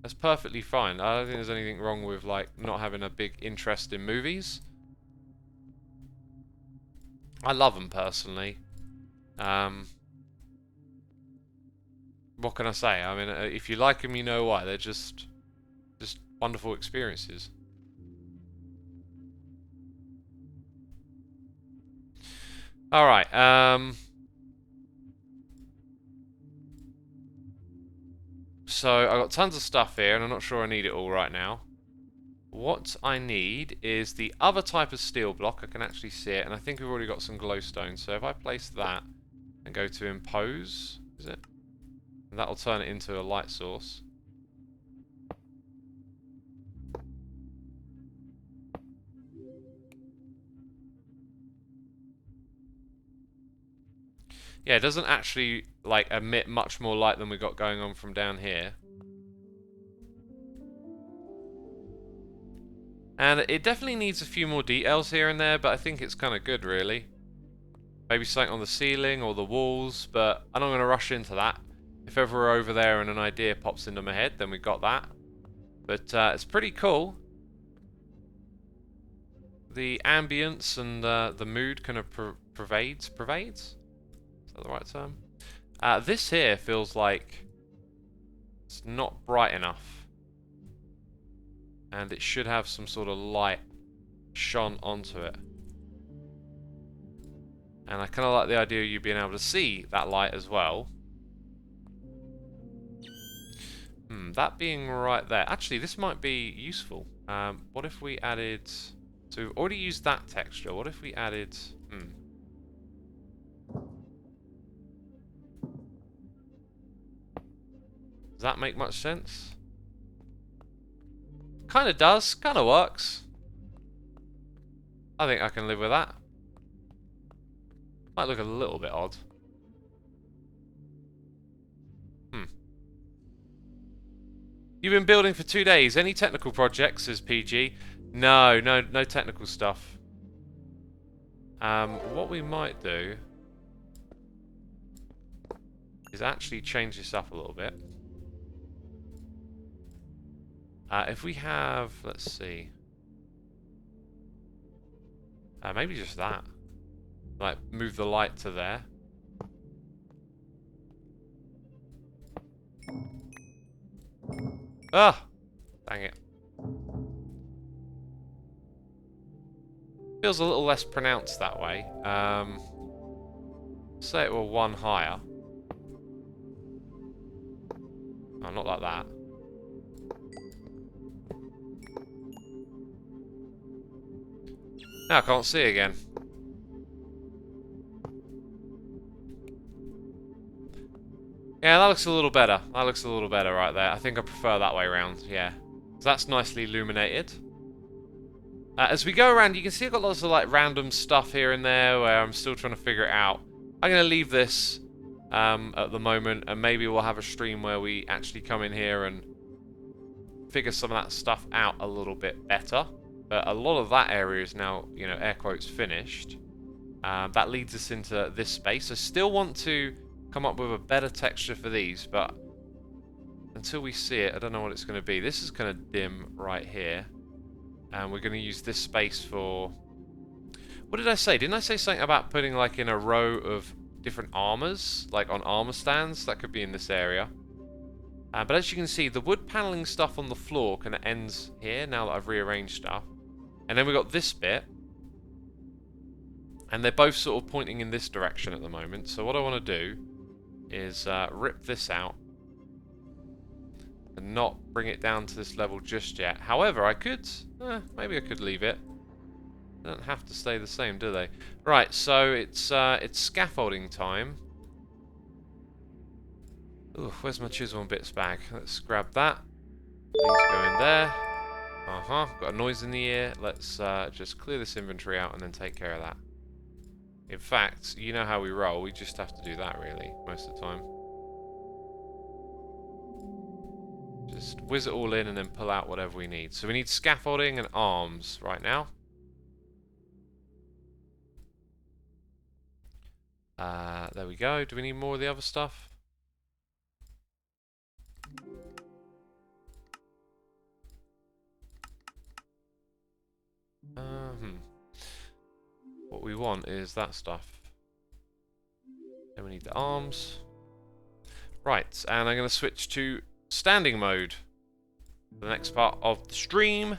That's perfectly fine. I don't think there's anything wrong with like not having a big interest in movies. I love them personally. What can I say? I mean, if you like them, you know why. They're just wonderful experiences. All right. So I've got tons of stuff here, and I'm not sure I need it all right now. What I need is the other type of steel block. I can actually see it, and I think we've already got some glowstone. So if I place that and go to impose, is it? And that'll turn it into a light source. Yeah, it doesn't actually like emit much more light than we got going on from down here. And it definitely needs a few more details here and there, but I think it's kind of good, really. Maybe something on the ceiling or the walls, but I'm not going to rush into that. If ever we're over there and an idea pops into my head, then we got that. But it's pretty cool. The ambience and the mood kind of pervades? Is that the right term? This here feels like it's not bright enough. And it should have some sort of light shone onto it. And I kind of like the idea of you being able to see that light as well. That being right there. Actually, this might be useful. What if we added... So we've already used that texture. What if we added... Does that make much sense? Kind of does. Kind of works. I think I can live with that. Might look a little bit odd. You've been building for 2 days. Any technical projects, says PG? No technical stuff. What we might do is actually change this up a little bit. If we have, let's see, maybe just that. Like, move the light to there. Ah! Dang it. Feels a little less pronounced that way. Say it were one higher. Oh, not like that. Now I can't see again. Yeah, that looks a little better. That looks a little better right there. I think I prefer that way around, yeah. So that's nicely illuminated. As we go around, you can see I've got lots of like random stuff here and there where I'm still trying to figure it out. I'm going to leave this at the moment, and maybe we'll have a stream where we actually come in here and figure some of that stuff out a little bit better. But a lot of that area is now, you know, air quotes, finished. That leads us into this space. I still want to come up with a better texture for these, but until we see it, I don't know what it's going to be. This is kind of dim right here. And we're going to use this space for... What did I say? Didn't I say something about putting like in a row of different armors? Like on armor stands? That could be in this area. But as you can see, the wood paneling stuff on the floor kind of ends here now that I've rearranged stuff. And then we've got this bit. And they're both sort of pointing in this direction at the moment. So what I want to do is rip this out. And not bring it down to this level just yet. However, I could... maybe I could leave it. They don't have to stay the same, do they? Right, so it's scaffolding time. Ooh, where's my chisel and bits bag? Let's grab that. These go in there. Got a noise in the ear. Let's just clear this inventory out and then take care of that. In fact, you know how we roll. We just have to do that, really, most of the time. Just whiz it all in and then pull out whatever we need. So we need scaffolding and arms right now. There we go. Do we need more of the other stuff? What we want is that stuff. Then we need the arms. Right, and I'm going to switch to standing mode for the next part of the stream.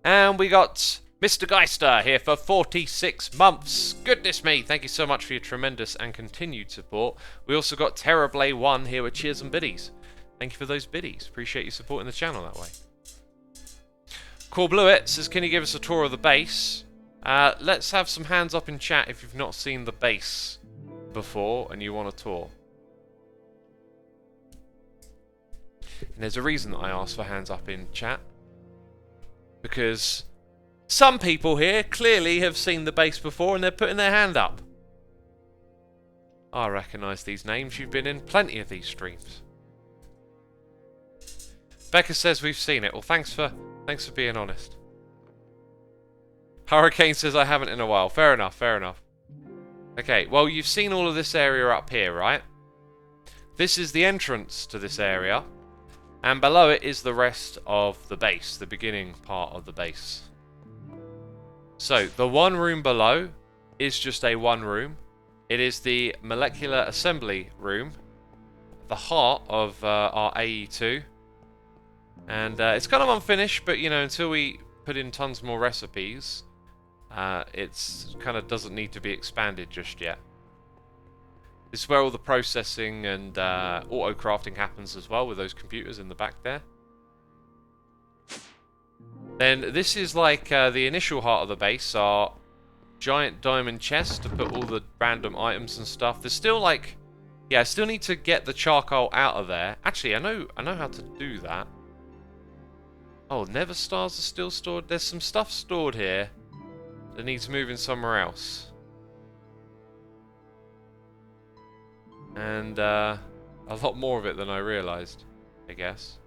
And we got Mr. Geister here for 46 months. Goodness me, thank you so much for your tremendous and continued support. We also got Terrorblay1 here with cheers and biddies. Thank you for those biddies. Appreciate you supporting the channel that way. Cool Bluet says, can you give us a tour of the base? Let's have some hands up in chat if you've not seen the base before and you want a tour. And there's a reason that I asked for hands up in chat. Because some people here clearly have seen the base before and they're putting their hand up. I recognise these names. You've been in plenty of these streams. Becca says we've seen it. Well, thanks for being honest. Hurricane says I haven't in a while. Fair enough, fair enough. Okay, well, you've seen all of this area up here, right? This is the entrance to this area. And below it is the rest of the base, the beginning part of the base. So, the one room below is just a one room. It is the molecular assembly room, the heart of our AE2. And it's kind of unfinished, but, you know, until we put in tons more recipes, it's kind of doesn't need to be expanded just yet. This is where all the processing and auto crafting happens as well, with those computers in the back there. Then this is like the initial heart of the base, our giant diamond chest to put all the random items and stuff. There's still like, yeah, I still need to get the charcoal out of there. Actually, I know how to do that. Oh, nether stars are still stored. There's some stuff stored here that needs moving somewhere else. And a lot more of it than I realised, I guess.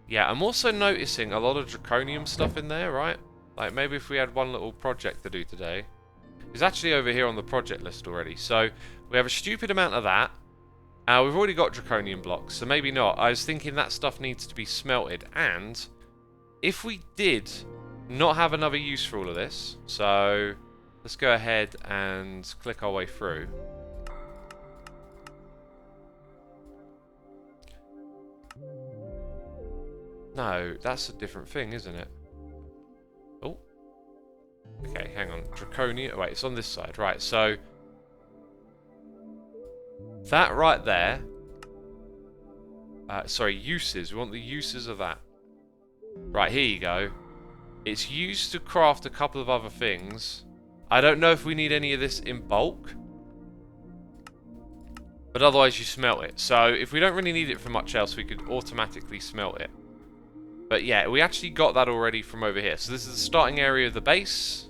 Yeah, I'm also noticing a lot of draconium stuff in there, right? Like, maybe if we had one little project to do today. It's actually over here on the project list already. So, we have a stupid amount of that. We've already got draconium blocks, so maybe not. I was thinking that stuff needs to be smelted. And, if we did not have another use for all of this, so let's go ahead and click our way through. No, that's a different thing, isn't it? Oh. Okay, hang on. Draconium. Wait, it's on this side. Right, so that right there. Sorry, uses. We want the uses of that. Right, here you go. It's used to craft a couple of other things. I don't know if we need any of this in bulk. But otherwise you smelt it. So if we don't really need it for much else, we could automatically smelt it. But yeah, we actually got that already from over here. So this is the starting area of the base.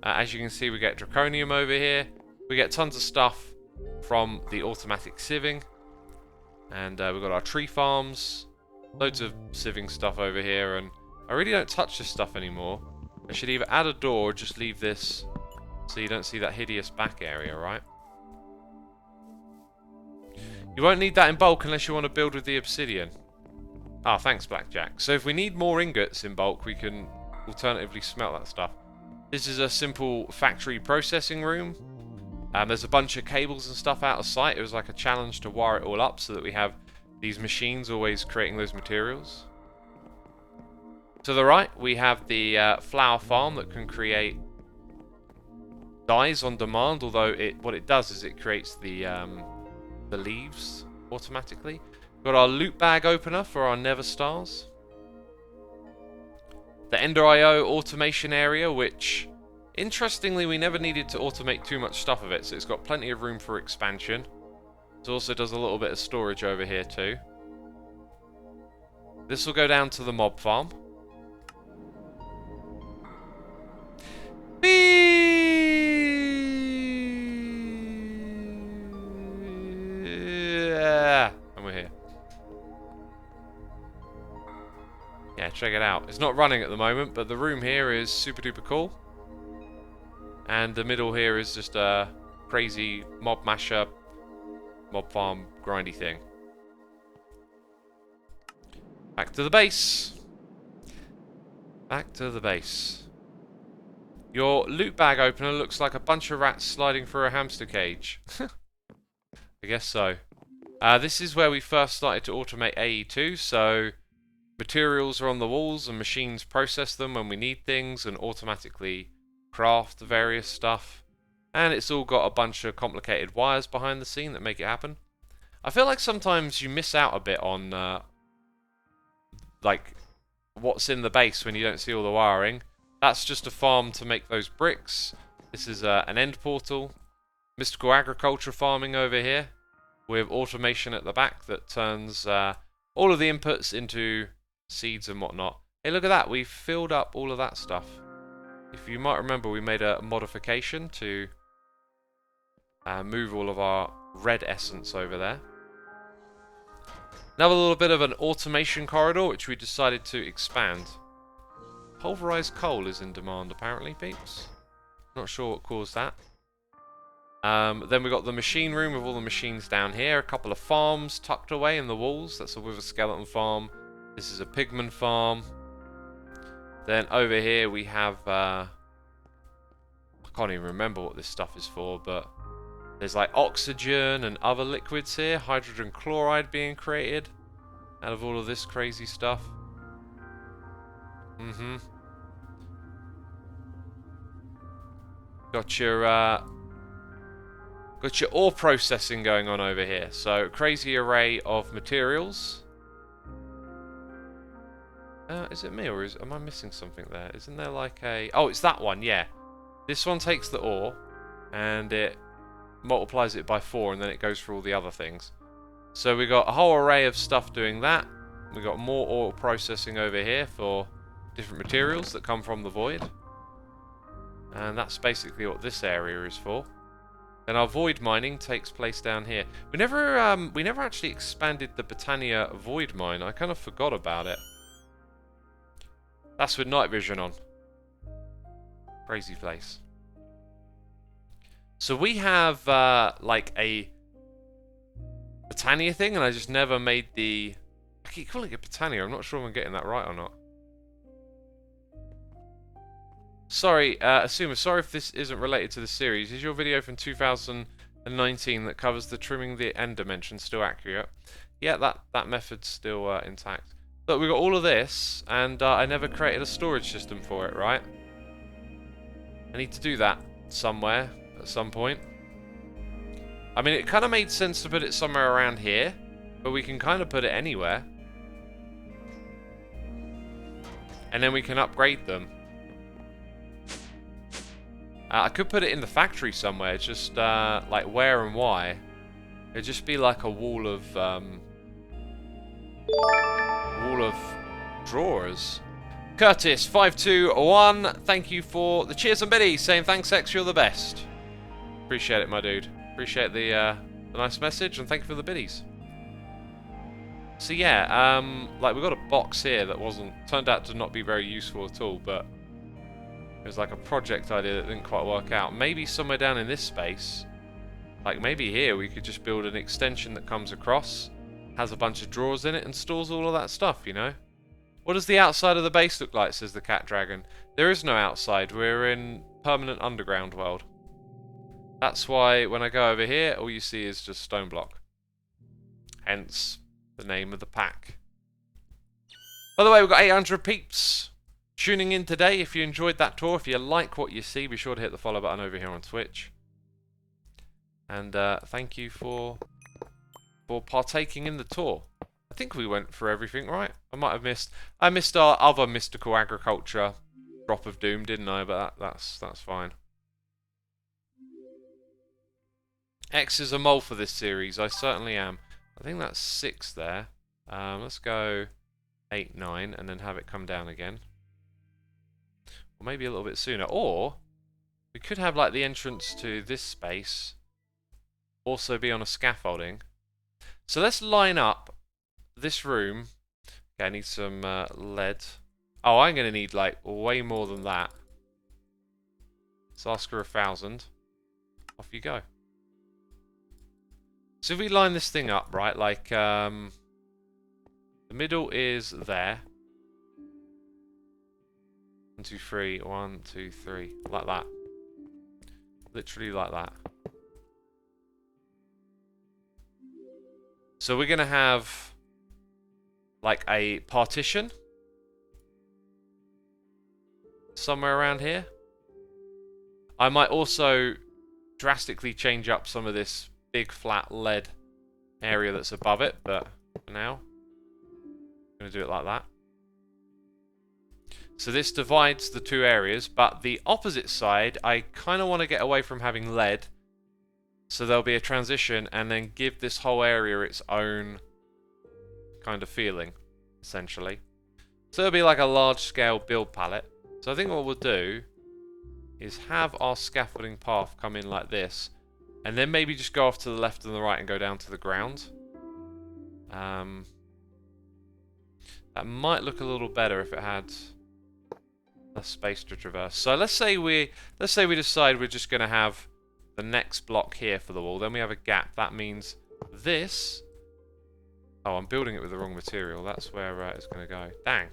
As you can see, we get draconium over here. We get tons of stuff from the automatic sieving. And we've got our tree farms. Loads of sieving stuff over here. And I really don't touch this stuff anymore. I should either add a door or just leave this so you don't see that hideous back area, right? You won't need that in bulk unless you want to build with the obsidian. Ah, thanks, Blackjack. So if we need more ingots in bulk, we can alternatively smelt that stuff. This is a simple factory processing room. There's a bunch of cables and stuff out of sight. It was like a challenge to wire it all up so that we have these machines always creating those materials. To the right, we have the flower farm that can create dyes on demand. Although what it does is it creates the leaves automatically. Got our loot bag opener for our nether stars. The Ender IO automation area, which interestingly we never needed to automate too much stuff of it, so it's got plenty of room for expansion. It also does a little bit of storage over here too. This will go down to the mob farm. And we're here. Yeah, check it out. It's not running at the moment, but the room here is super duper cool. And the middle here is just a crazy mob masher, mob farm grindy thing. Back to the base. Back to the base. Your loot bag opener looks like a bunch of rats sliding through a hamster cage. I guess so. This is where we first started to automate AE2, so materials are on the walls and machines process them when we need things and automatically craft various stuff. And it's all got a bunch of complicated wires behind the scene that make it happen. I feel like sometimes you miss out a bit on like what's in the base when you don't see all the wiring. That's just a farm to make those bricks. This is an end portal. Mystical agriculture farming over here with automation at the back that turns all of the inputs into seeds and whatnot. Hey, look at that. We've filled up all of that stuff. If you might remember, we made a modification to move all of our red essence over there. Another little bit of an automation corridor, which we decided to expand. Pulverized coal is in demand, apparently, peeps. Not sure what caused that. Then we got the machine room with all the machines down here. A couple of farms tucked away in the walls. That's a wither skeleton farm. This is a pigman farm. Then over here we have... I can't even remember what this stuff is for, but... There's like oxygen and other liquids here. Hydrogen chloride being created out of all of this crazy stuff. Got your ore processing going on over here. So, crazy array of materials. Is it me or am I missing something there? Isn't there like a... Oh, it's that one, yeah. This one takes the ore and it multiplies it by 4 and then it goes through all the other things. So we got a whole array of stuff doing that. We got more ore processing over here for different materials that come from the void. And that's basically what this area is for. Then our void mining takes place down here. We never actually expanded the Britannia void mine. I kind of forgot about it. That's with night vision on. Crazy place. So we have like a Britannia thing, and I just never made the... I keep calling it Britannia. I'm not sure if I'm getting that right or not. Sorry, Xisuma, sorry if this isn't related to the series. Is your video from 2019 that covers the trimming the end dimension still accurate? Yeah, that method's still intact. Look, we got all of this, and I never created a storage system for it, right? I need to do that somewhere at some point. I mean, it kind of made sense to put it somewhere around here, but we can kind of put it anywhere. And then we can upgrade them. I could put it in the factory somewhere, just like where and why. It'd just be like a wall of drawers. Curtis521, thank you for the cheers and biddies, saying thanks X, you're the best. Appreciate it, my dude. Appreciate the nice message, and thank you for the biddies. So yeah, like we got a box here that turned out to not be very useful at all, but it was like a project idea that didn't quite work out. Maybe somewhere down in this space, like maybe here, we could just build an extension that comes across, has a bunch of drawers in it, and stores all of that stuff, you know? What does the outside of the base look like, says the cat dragon? There is no outside, we're in permanent underground world. That's why when I go over here, all you see is just Stoneblock. Hence, the name of the pack. By the way, we've got 800 peeps tuning in today. If you enjoyed that tour, if you like what you see, be sure to hit the follow button over here on Twitch. And thank you for partaking in the tour. I think we went for everything, right? I missed our other mystical agriculture drop of doom, didn't I? But that's fine. X is a mole for this series. I certainly am. I think that's 6 there. Let's go 8, 9, and then have it come down again. Or maybe a little bit sooner. Or we could have like the entrance to this space also be on a scaffolding. So let's line up this room. Okay, I need some lead. Oh, I'm going to need like way more than that. Let's ask her 1,000. Off you go. So if we line this thing up, right, like the middle is there. 1, 2, 3, 1, 2, 3, like that. Literally like that. So we're gonna have like a partition somewhere around here. I might also drastically change up some of this big flat lead area that's above it, but for now I'm gonna do it like that. So this divides the two areas, but the opposite side I kind of want to get away from having lead, so there'll be a transition and then give this whole area its own kind of feeling, essentially. So it'll be like a large scale build palette. So I think what we'll do is have our scaffolding path come in like this, and then maybe just go off to the left and the right and go down to the ground. That might look a little better if it had less space to traverse. So let's say we decide we're just going to have the next block here for the wall. Then we have a gap. That means this. Oh, I'm building it with the wrong material. That's where it's going to go. Dang.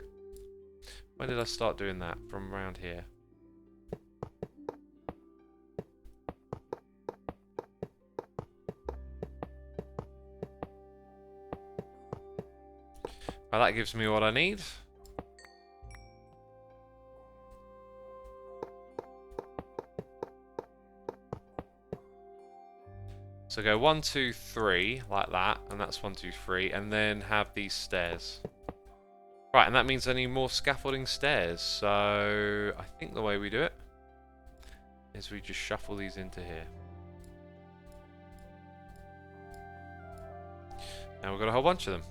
When did I start doing that? From around here. Well, that gives me what I need. So go 1, 2, 3, like that, and that's 1, 2, 3, and then have these stairs. Right, and that means I need more scaffolding stairs. So I think the way we do it is we just shuffle these into here. Now we've got a whole bunch of them.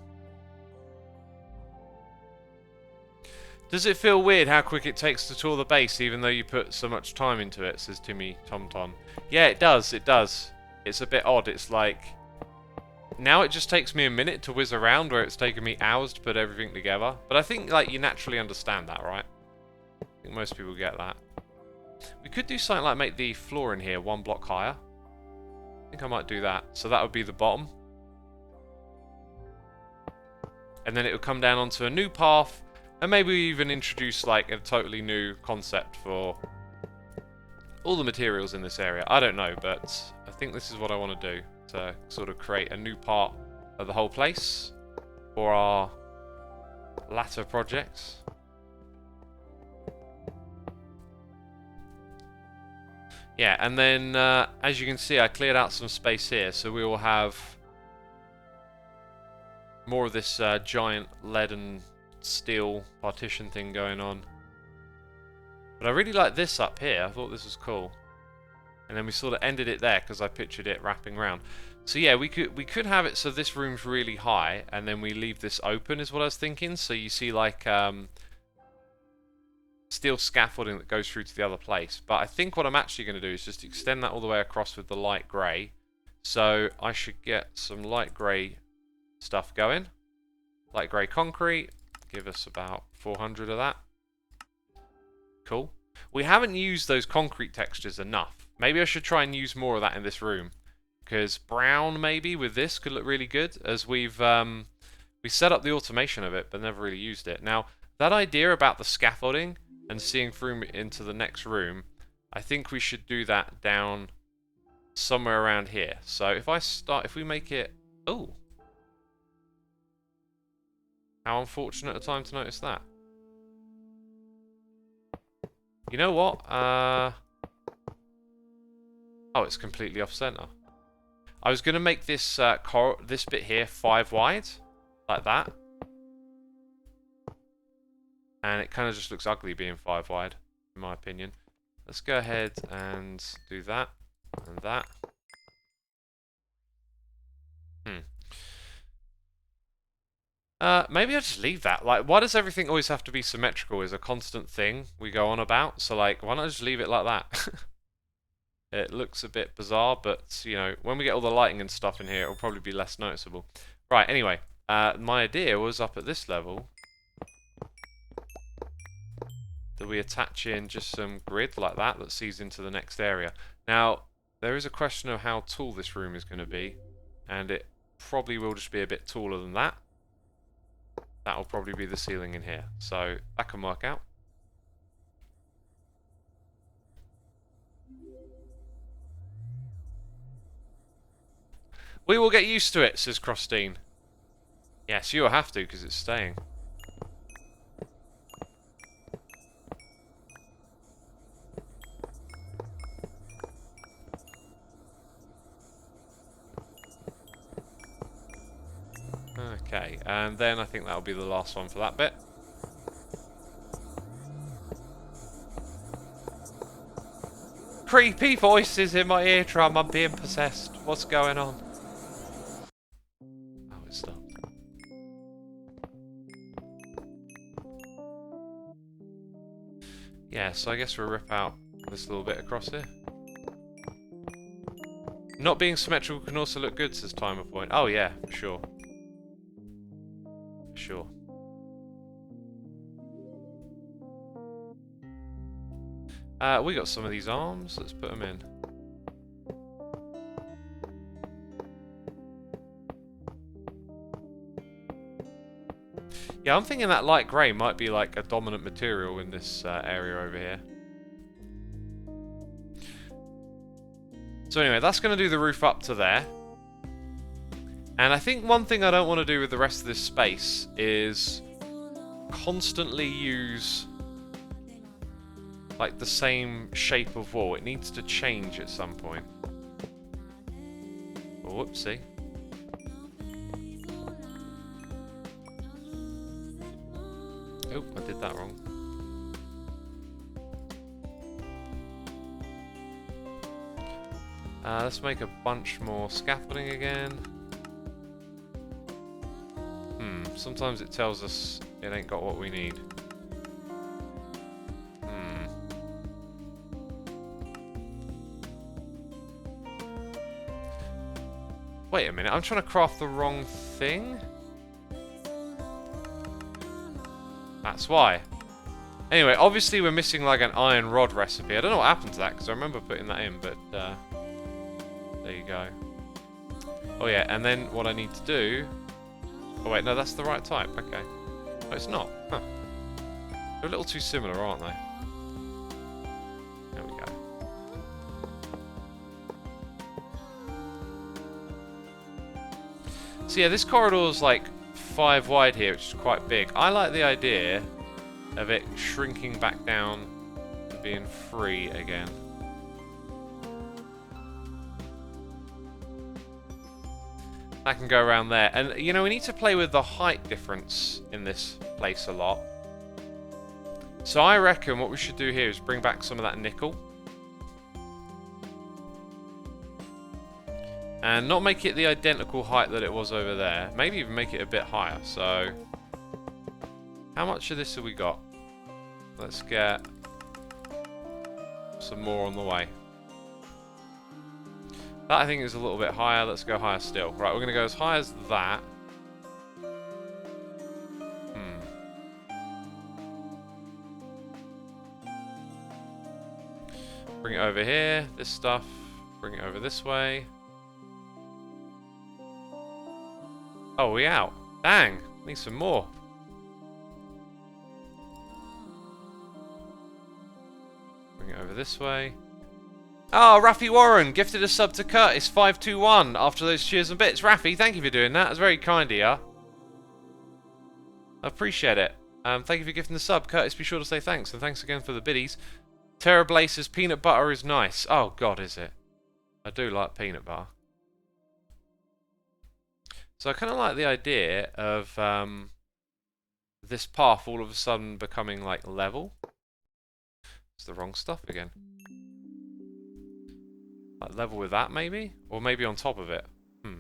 Does it feel weird how quick it takes to tour the base, even though you put so much time into it, says Timmy Tom. Yeah, it does, it does. It's a bit odd. It's like, now it just takes me a minute to whiz around, where it's taken me hours to put everything together. But I think, like, you naturally understand that, right? I think most people get that. We could do something like make the floor in here 1 block higher. I think I might do that. So that would be the bottom. And then it would come down onto a new path. And maybe even introduce, like, a totally new concept for all the materials in this area. I don't know, but I think this is what I want to do. To sort of create a new part of the whole place for our latter projects. Yeah, and then, as you can see, I cleared out some space here. So we will have more of this giant lead and steel partition thing going on. But I really like this up here. I thought this was cool. And then we sort of ended it there because I pictured it wrapping around. So yeah, we could have it so this room's really high and then we leave this open is what I was thinking. So you see like steel scaffolding that goes through to the other place. But I think what I'm actually going to do is just extend that all the way across with the light grey. So I should get some light grey stuff going. Light grey concrete. Give us about 400 of that. Cool. We haven't used those concrete textures enough. Maybe I should try and use more of that in this room. Because brown, maybe, with this could look really good. As we've we set up the automation of it, but never really used it. Now, that idea about the scaffolding and seeing through into the next room, I think we should do that down somewhere around here. So if we make it... Oh! How unfortunate a time to notice that. You know what? Oh, it's completely off center. I was going to make this this bit here 5 wide, like that. And it kind of just looks ugly being 5 wide, in my opinion. Let's go ahead and do that and that. Maybe I'll just leave that. Like, why does everything always have to be symmetrical is a constant thing we go on about. So, like, why not just leave it like that? It looks a bit bizarre, but, you know, when we get all the lighting and stuff in here, it'll probably be less noticeable. Right, anyway, my idea was up at this level that we attach in just some grid like that that sees into the next area. Now, there is a question of how tall this room is going to be, and it probably will just be a bit taller than that. That'll probably be the ceiling in here. So that can work out. We will get used to it, says Crostine. Yes, you'll have to because it's staying. Okay, and then I think that'll be the last one for that bit. Creepy voices in my eardrum, I'm being possessed. What's going on? Oh, it stopped. Yeah, so I guess we'll rip out this little bit across here. Not being symmetrical can also look good, says Timer Point. Oh yeah, for sure. Sure. We got some of these arms. Let's put them in. Yeah, I'm thinking that light grey might be like a dominant material in this area over here. So anyway, that's going to do the roof up to there. And I think one thing I don't want to do with the rest of this space is constantly use like the same shape of wall. It needs to change at some point. Oh, whoopsie. Oh, I did that wrong. Let's make a bunch more scaffolding again. Sometimes it tells us it ain't got what we need. Wait a minute, I'm trying to craft the wrong thing? That's why. Anyway, obviously we're missing like an iron rod recipe. I don't know what happened to that because I remember putting that in, but there you go. Oh yeah, and then what I need to do... Oh wait, no, that's the right type. Okay. Oh, it's not. Huh. They're a little too similar, aren't they? There we go. So yeah, this corridor's like 5 wide here, which is quite big. I like the idea of it shrinking back down to being 3 again. I can go around there. And, you know, we need to play with the height difference in this place a lot. So I reckon what we should do here is bring back some of that nickel. And not make it the identical height that it was over there. Maybe even make it a bit higher. So, how much of this have we got? Let's get some more on the way. That I think is a little bit higher. Let's go higher still. Right, we're going to go as high as that. Bring it over here. This stuff. Bring it over this way. Oh, we out. Dang. Need some more. Bring it over this way. Oh, Raffy Warren gifted a sub to Curtis 521 after those cheers and bits. Raffy, thank you for doing that. That's very kind of you. I appreciate it. Thank you for gifting the sub. Curtis, be sure to say thanks. And thanks again for the biddies. Terra Blazes, peanut butter is nice. Oh, God, is it? I do like peanut butter. So I kind of like the idea of this path all of a sudden becoming like level. It's the wrong stuff again. Like level with that maybe? Or maybe on top of it. I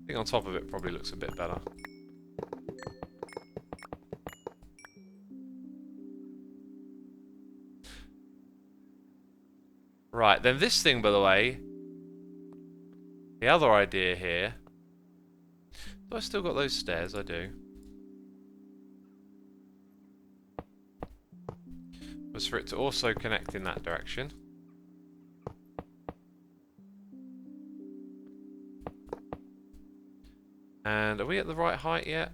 think on top of it probably looks a bit better. Right, then this thing, by the way, the other idea here. Do I still got those stairs? I do. Was for it to also connect in that direction. And are we at the right height yet?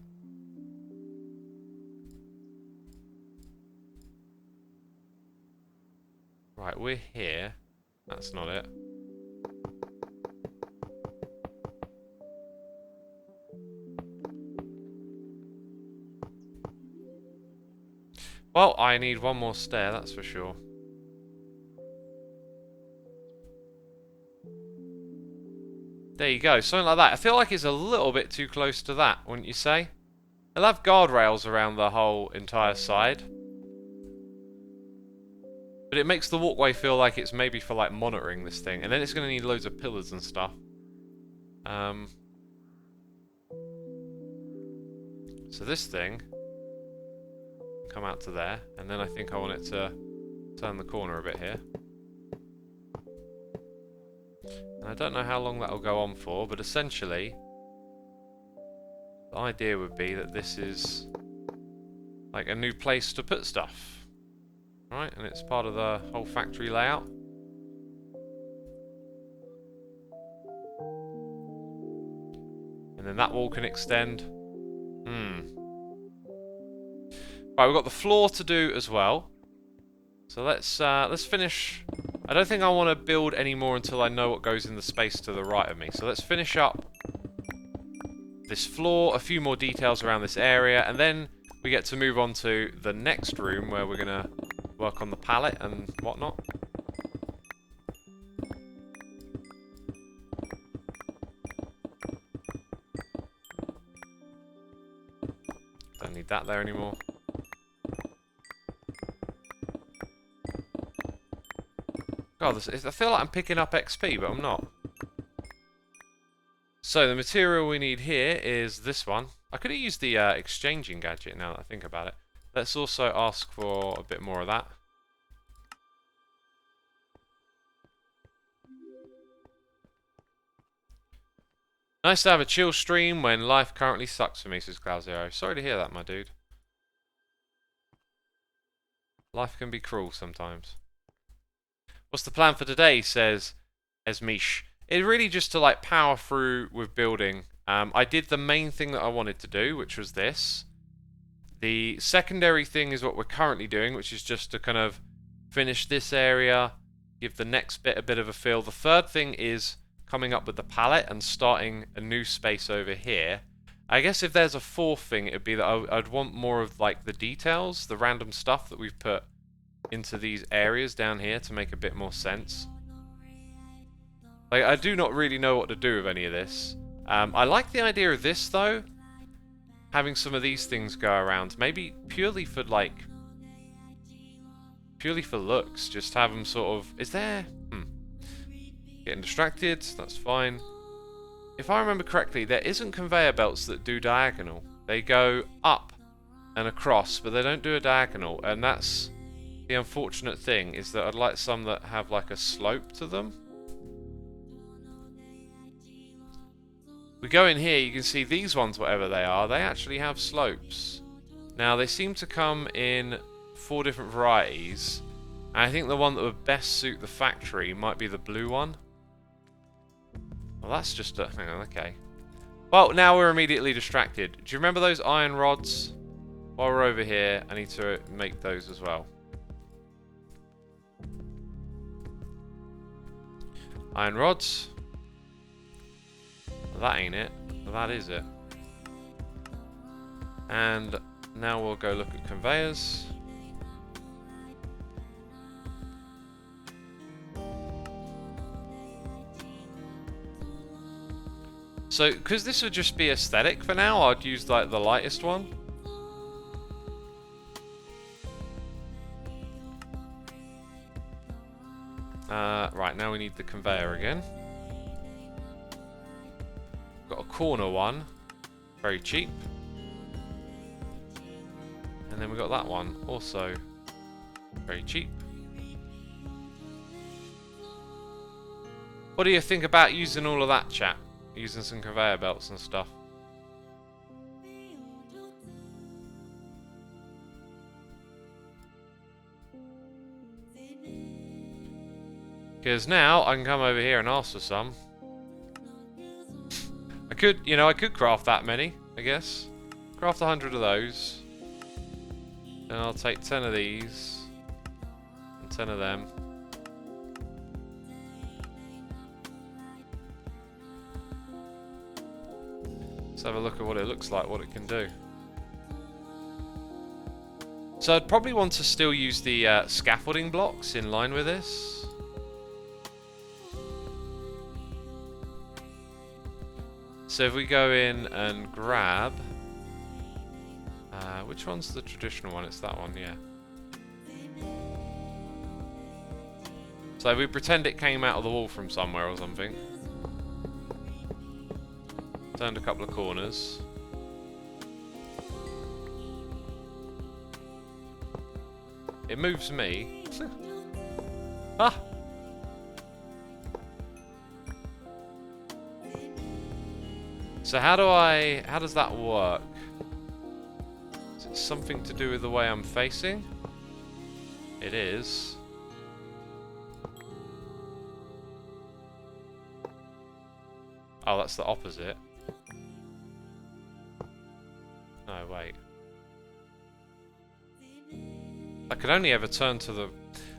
Right, we're here. That's not it. Well, I need one more stair, that's for sure. There you go, something like that. I feel like it's a little bit too close to that, wouldn't you say? They'll have guardrails around the whole entire side. But it makes the walkway feel like it's maybe for like monitoring this thing. And then it's going to need loads of pillars and stuff. So this thing can come out to there. And then I think I want it to turn the corner a bit here. And I don't know how long that will go on for, but essentially the idea would be that this is like a new place to put stuff. Right, and it's part of the whole factory layout. And then that wall can extend. Right, we've got the floor to do as well. So let's finish. I don't think I want to build any more until I know what goes in the space to the right of me. So let's finish up this floor, a few more details around this area, and then we get to move on to the next room where we're going to work on the palette and whatnot. Don't need that there anymore. God, I feel like I'm picking up XP, but I'm not. So the material we need here is this one. I could have used the exchanging gadget now that I think about it. Let's also ask for a bit more of that. Nice to have a chill stream when life currently sucks for me, says Cloud0. Sorry to hear that, my dude. Life can be cruel sometimes. What's the plan for today, says Esmish. It's really just to like power through with building. I did the main thing that I wanted to do, which was this. The secondary thing is what we're currently doing, which is just to kind of finish this area, give the next bit a bit of a feel. The third thing is coming up with the palette and starting a new space over here. I guess if there's a fourth thing, it would be that I'd want more of like the details, the random stuff that we've put into these areas down here to make a bit more sense. Like, I do not really know what to do with any of this. I like the idea of this though, having some of these things go around, maybe purely for like, purely for looks, just have them sort of, is there, getting distracted, that's fine. If I remember correctly, there isn't conveyor belts that do diagonal. They go up and across, but they don't do a diagonal, and that's the unfortunate thing, is that I'd like some that have like a slope to them. We go in here, you can see these ones, whatever they are, they actually have slopes. Now, they seem to come in 4 different varieties, and I think the one that would best suit the factory might be the blue one. Well, that's just a... hang on, okay. Well, now we're immediately distracted. Do you remember those iron rods? While we're over here, I need to make those as well. Iron rods. Well, that ain't it. Well, that is it. And now we'll go look at conveyors. So, because this would just be aesthetic for now, I'd use like the lightest one. Right, now we need the conveyor again. Got a corner one, very cheap. And then we got that one, also very cheap. What do you think about using all of that, chat? Using some conveyor belts and stuff. Because now I can come over here and ask for some. I could, you know, I could craft that many, I guess. Craft 100 of those. Then I'll take 10 of these. And 10 of them. Let's have a look at what it looks like, what it can do. So I'd probably want to still use the scaffolding blocks in line with this. So if we go in and grab... which one's the traditional one? It's that one, yeah. So we pretend it came out of the wall from somewhere or something. Turned a couple of corners. It moves me. Ah! So how does that work? Is it something to do with the way I'm facing? It is. Oh, that's the opposite. No, wait. I could only ever turn to the...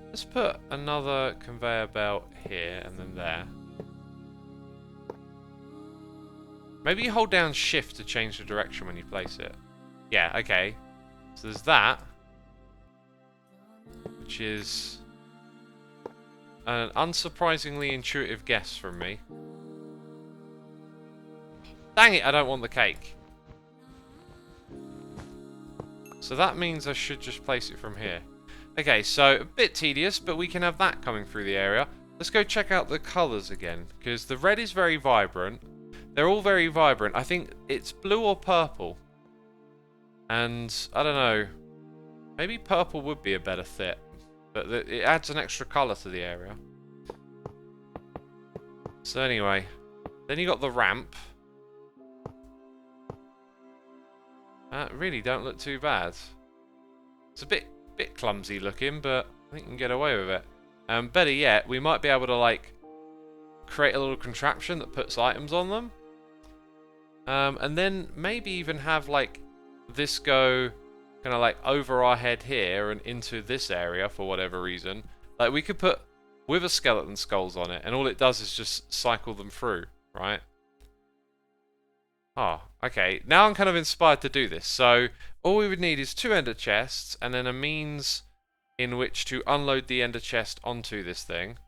Let's put another conveyor belt here and then there. Maybe you hold down shift to change the direction when you place it. Yeah, okay. So there's that. Which is an unsurprisingly intuitive guess from me. Dang it, I don't want the cake. So that means I should just place it from here. Okay, so a bit tedious, but we can have that coming through the area. Let's go check out the colours again, because the red is very vibrant. They're all very vibrant. I think it's blue or purple. And, I don't know, maybe purple would be a better fit. But it adds an extra colour to the area. So anyway, then you got the ramp. Really don't look too bad. It's a bit clumsy looking, but I think you can get away with it. Better yet, we might be able to like create a little contraption that puts items on them. And then maybe even have like this go kind of like over our head here and into this area for whatever reason. Like we could put wither skeleton skulls on it, and all it does is just cycle them through, right? Oh, okay. Now I'm kind of inspired to do this. So all we would need is 2 ender chests and then a means in which to unload the ender chest onto this thing.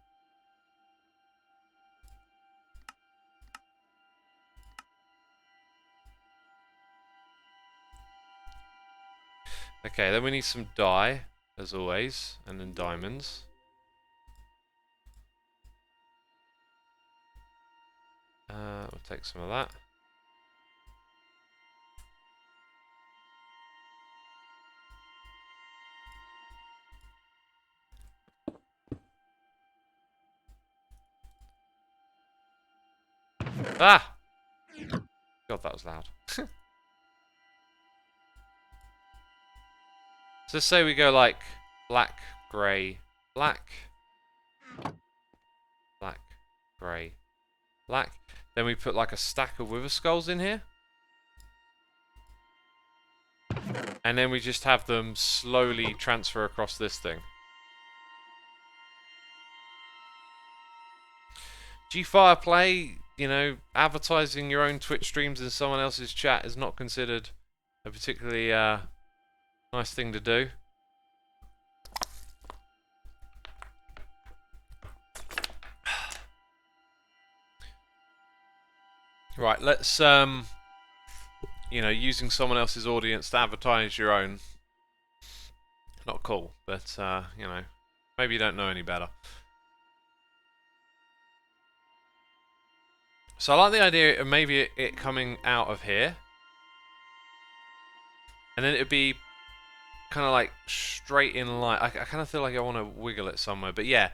Okay, then we need some dye, as always, and then diamonds. We'll take some of that. Ah! God, that was loud. So let's say we go like black, grey, black, black, grey, black. Then we put like a stack of wither skulls in here. And then we just have them slowly transfer across this thing. G-Fireplay, you know, advertising your own Twitch streams in someone else's chat is not considered a particularly nice thing to do. Right, let's, you know, using someone else's audience to advertise your own. Not cool, but, you know, maybe you don't know any better. So I like the idea of maybe it coming out of here. And then it would be kind of like straight in line. I kind of feel like I want to wiggle it somewhere. But yeah.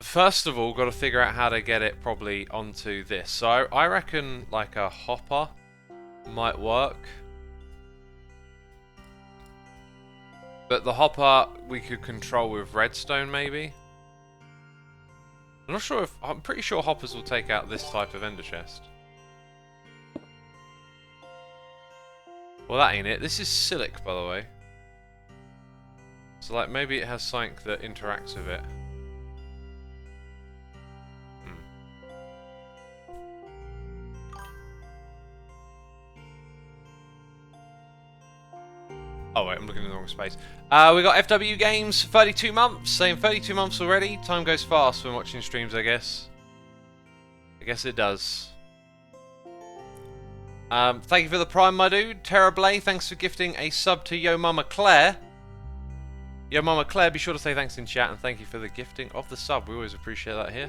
First of all, got to figure out how to get it probably onto this. So I reckon like a hopper might work. But the hopper we could control with redstone maybe. I'm not sure if... I'm pretty sure hoppers will take out this type of ender chest. Well, that ain't it. This is silic, by the way. So, like, maybe it has something that interacts with it. Oh wait, I'm looking in the wrong space. We got FW Games, 32 months. Saying 32 months already. Time goes fast when watching streams, I guess. I guess it does. Thank you for the prime, my dude. Terra Blay, thanks for gifting a sub to Yo Mama Claire. Yo Mama Claire, be sure to say thanks in chat, and thank you for the gifting of the sub. We always appreciate that here.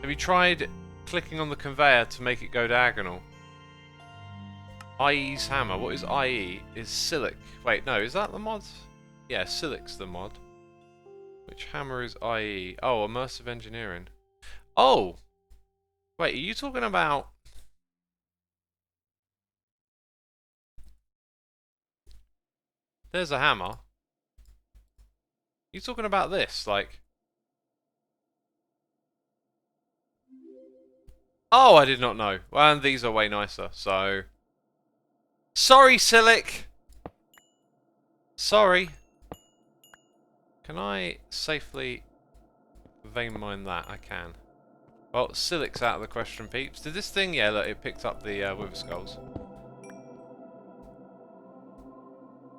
Have you tried clicking on the conveyor to make it go diagonal? IE's hammer. What is IE? Is Silic. Wait, no, is that the mod? Yeah, Silic's the mod. Which hammer is IE? Oh, immersive engineering. Oh! Wait, are you talking about... There's a hammer. You talking about this? Like... Oh, I did not know. Well, and these are way nicer, so... Sorry, Silic! Sorry. Can I safely vein mine that? I can. Well, Silic's out of the question, peeps. Did this thing... Yeah, look, it picked up the Wither Skulls.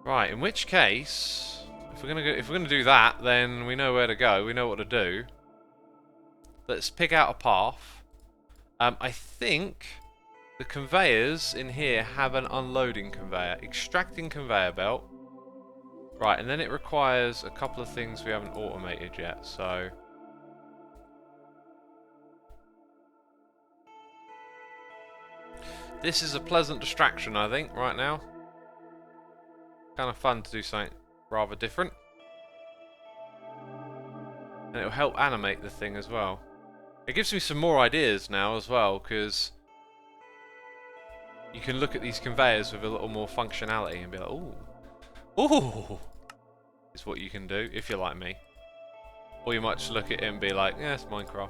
Right, in which case... If we're gonna do that, then we know where to go. We know what to do. Let's pick out a path. I think the conveyors in here have an unloading conveyor. Extracting conveyor belt. Right, and then it requires a couple of things we haven't automated yet, so... This is a pleasant distraction, I think, right now. Kind of fun to do something rather different. And it'll help animate the thing as well. It gives me some more ideas now as well, because you can look at these conveyors with a little more functionality and be like, ooh. Ooh! Is what you can do, if you're like me. Or you might just look at it and be like, yeah, it's Minecraft.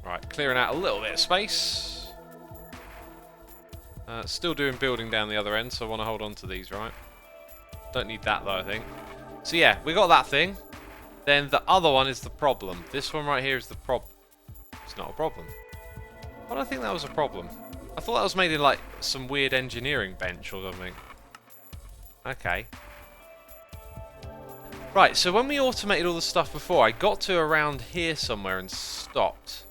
Right, clearing out a little bit of space. Still doing building down the other end, so I want to hold on to these, right? Don't need that though, I think. So yeah, we got that thing. Then the other one is the problem. This one right here is the problem. It's not a problem. Why do I think that was a problem? I thought that was made in like some weird engineering bench or something. Okay. Right, so when we automated all the stuff before, I got to around here somewhere and stopped.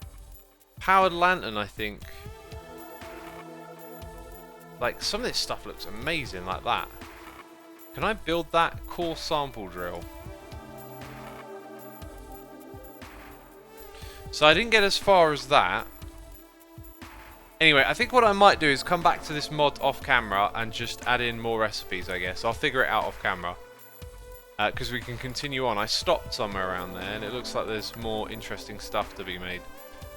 Powered lantern, I think. Like, some of this stuff looks amazing like that. Can I build that core sample drill? So I didn't get as far as that. Anyway, I think what I might do is come back to this mod off camera and just add in more recipes, I guess. I'll figure it out off camera. Because we can continue on. I stopped somewhere around there and it looks like there's more interesting stuff to be made.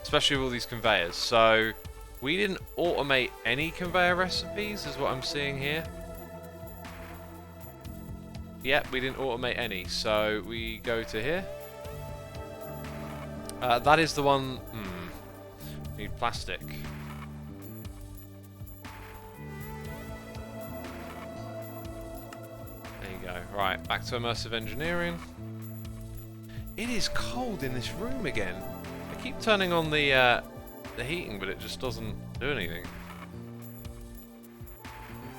Especially with all these conveyors. So, we didn't automate any conveyor recipes, is what I'm seeing here. Yep, we didn't automate any. So, we go to here. That is the one... need plastic. There you go. Right, back to immersive engineering. It is cold in this room again. I keep turning on the heating, but it just doesn't do anything.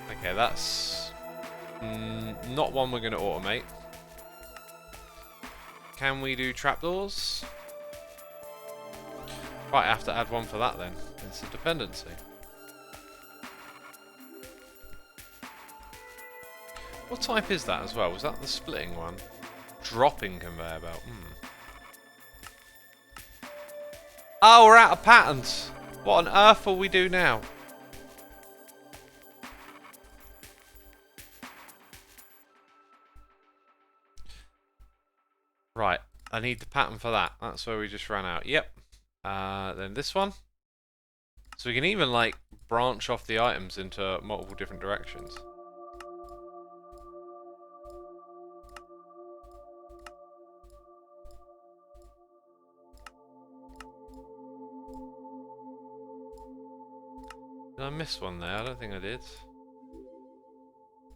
Okay, that's not one we're going to automate. Can we do trapdoors? Right, I have to add one for that then. It's a dependency. What type is that as well? Was that the splitting one? Dropping conveyor belt. Oh, we're out of patterns. What on earth will we do now? Right, I need the pattern for that. That's where we just ran out. Yep. Then this one. So we can even like branch off the items into multiple different directions. Did I miss one there? I don't think I did.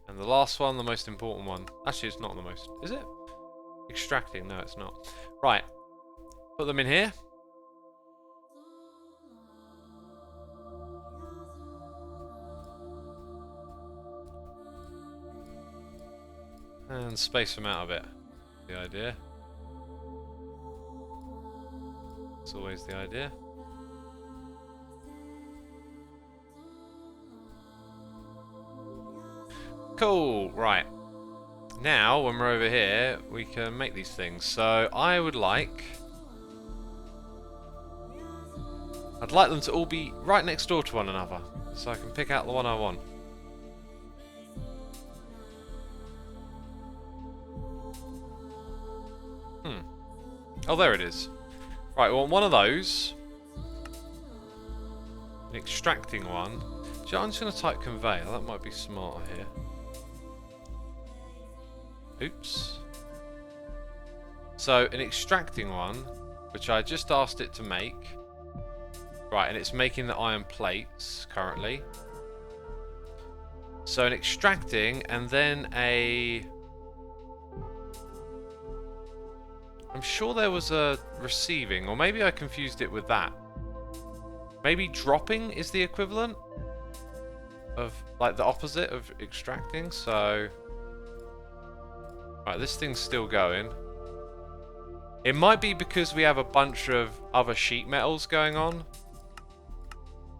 And the last one, the most important one. Actually, it's not the most... Is it? Extracting. No, it's not. Right. Put them in here. And space them out a bit. The idea. It's always the idea. Cool, right. Now, when we're over here, we can make these things. So, I would like... I'd like them to all be right next door to one another. So I can pick out the one I want. Oh, there it is. Right, we want one of those. An extracting one. I'm just going to type conveyor. That might be smarter here. Oops. So, an extracting one, which I just asked it to make. Right, and it's making the iron plates currently. So, an extracting and then a... I'm sure there was a receiving, or maybe I confused it with that. Maybe dropping is the equivalent of, like, the opposite of extracting, so... Right, this thing's still going. It might be because we have a bunch of other sheet metals going on.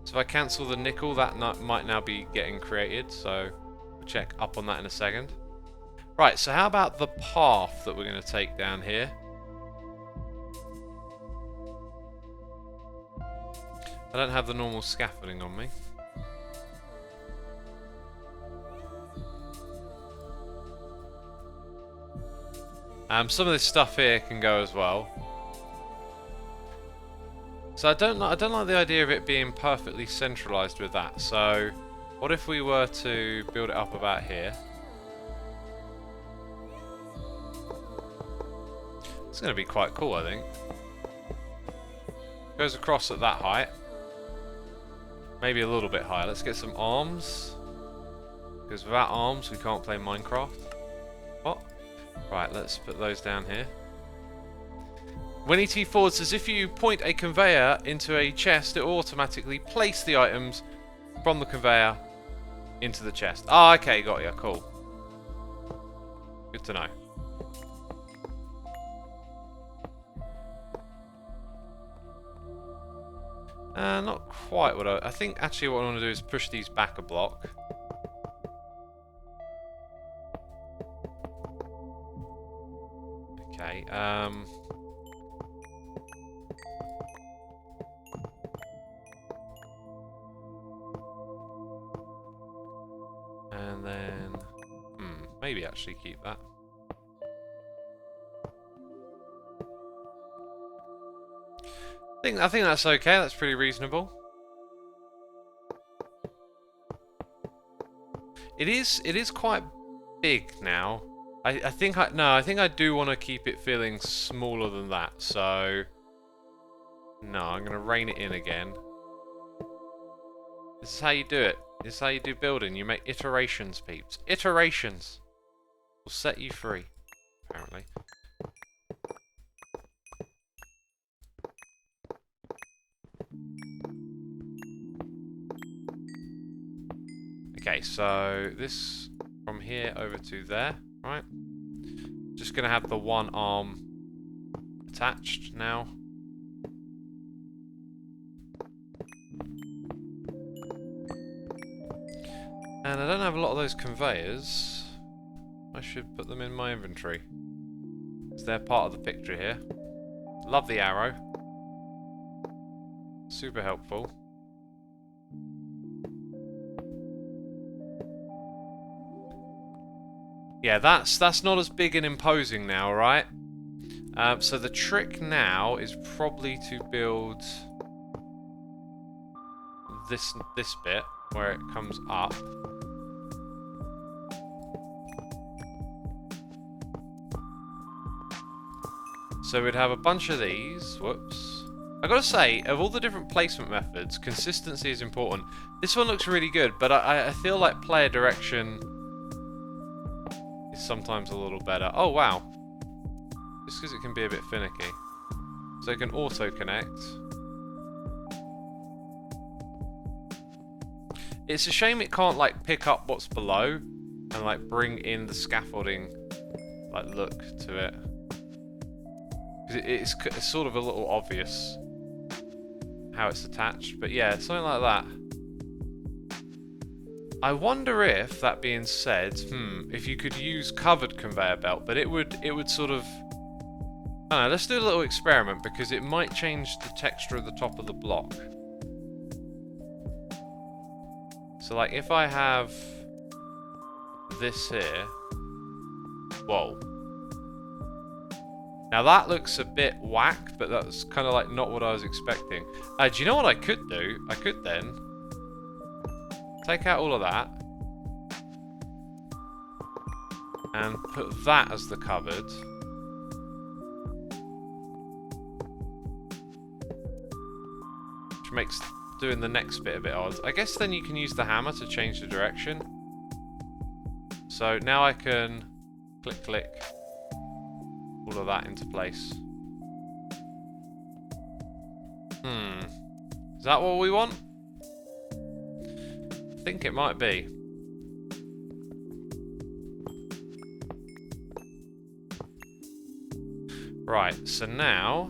So if I cancel the nickel, that might now be getting created, so we'll check up on that in a second. Right, so how about the path that we're going to take down here? I don't have the normal scaffolding on me. Some of this stuff here can go as well. So I don't like the idea of it being perfectly centralized with that. So what if we were to build it up about here? It's going to be quite cool, I think. Goes across at that height. Maybe a little bit higher. Let's get some arms. Because without arms we can't play Minecraft. What? Right, let's put those down here. Winnie T Ford says if you point a conveyor into a chest, it will automatically place the items from the conveyor into the chest. Ah, okay, got you. Cool. Good to know. Not quite what I think actually what I want to do is push these back a block. Okay, and then maybe actually keep that. I think that's okay. That's pretty reasonable. It is quite big now. I think I do want to keep it feeling smaller than that. So no, I'm gonna rein it in again. This is how you do it. This is how you do building. You make iterations, peeps. Iterations will set you free, apparently. Okay, so this from here over to there, right? Just gonna have the one arm attached now. And I don't have a lot of those conveyors. I should put them in my inventory. Because they're part of the picture here. Love the arrow. Super helpful. Yeah, that's not as big and imposing now, right? So the trick now is probably to build this bit where it comes up. So we'd have a bunch of these. Whoops. I gotta say, of all the different placement methods, consistency is important. This one looks really good, but I feel like player direction is sometimes a little better. Oh wow. Just because it can be a bit finicky. So it can auto-connect. It's a shame it can't like pick up what's below and like bring in the scaffolding like look to it. Because it's sort of a little obvious how it's attached, but yeah, something like that. I wonder if, that being said, if you could use covered conveyor belt, but it would sort of, I don't know, let's do a little experiment because it might change the texture of the top of the block. So like if I have this here, whoa. Now that looks a bit whack, but that's kind of like not what I was expecting. Do you know what I could do? I could then take out all of that. And put that as the cupboard. Which makes doing the next bit a bit odd. I guess then you can use the hammer to change the direction. So now I can click all of that into place. Is that what we want? I think it might be. Right, so now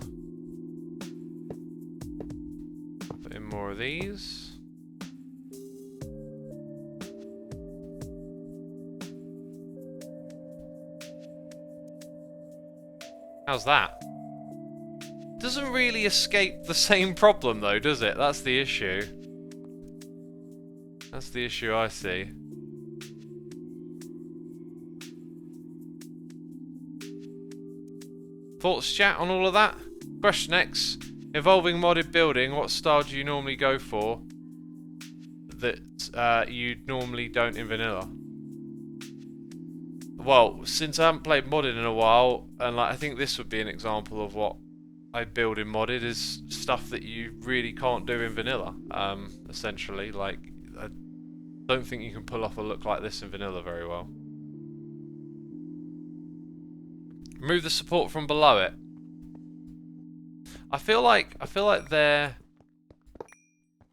put in more of these. How's that? Doesn't really escape the same problem though, does it? That's the issue. That's the issue I see. Thoughts, chat, on all of that? Question X. Involving modded building, what style do you normally go for that you normally don't in vanilla? Well, since I haven't played modded in a while, and like I think this would be an example of what I build in modded, is stuff that you really can't do in vanilla. Essentially, like I don't think you can pull off a look like this in vanilla very well. Remove the support from below it. I feel like they're...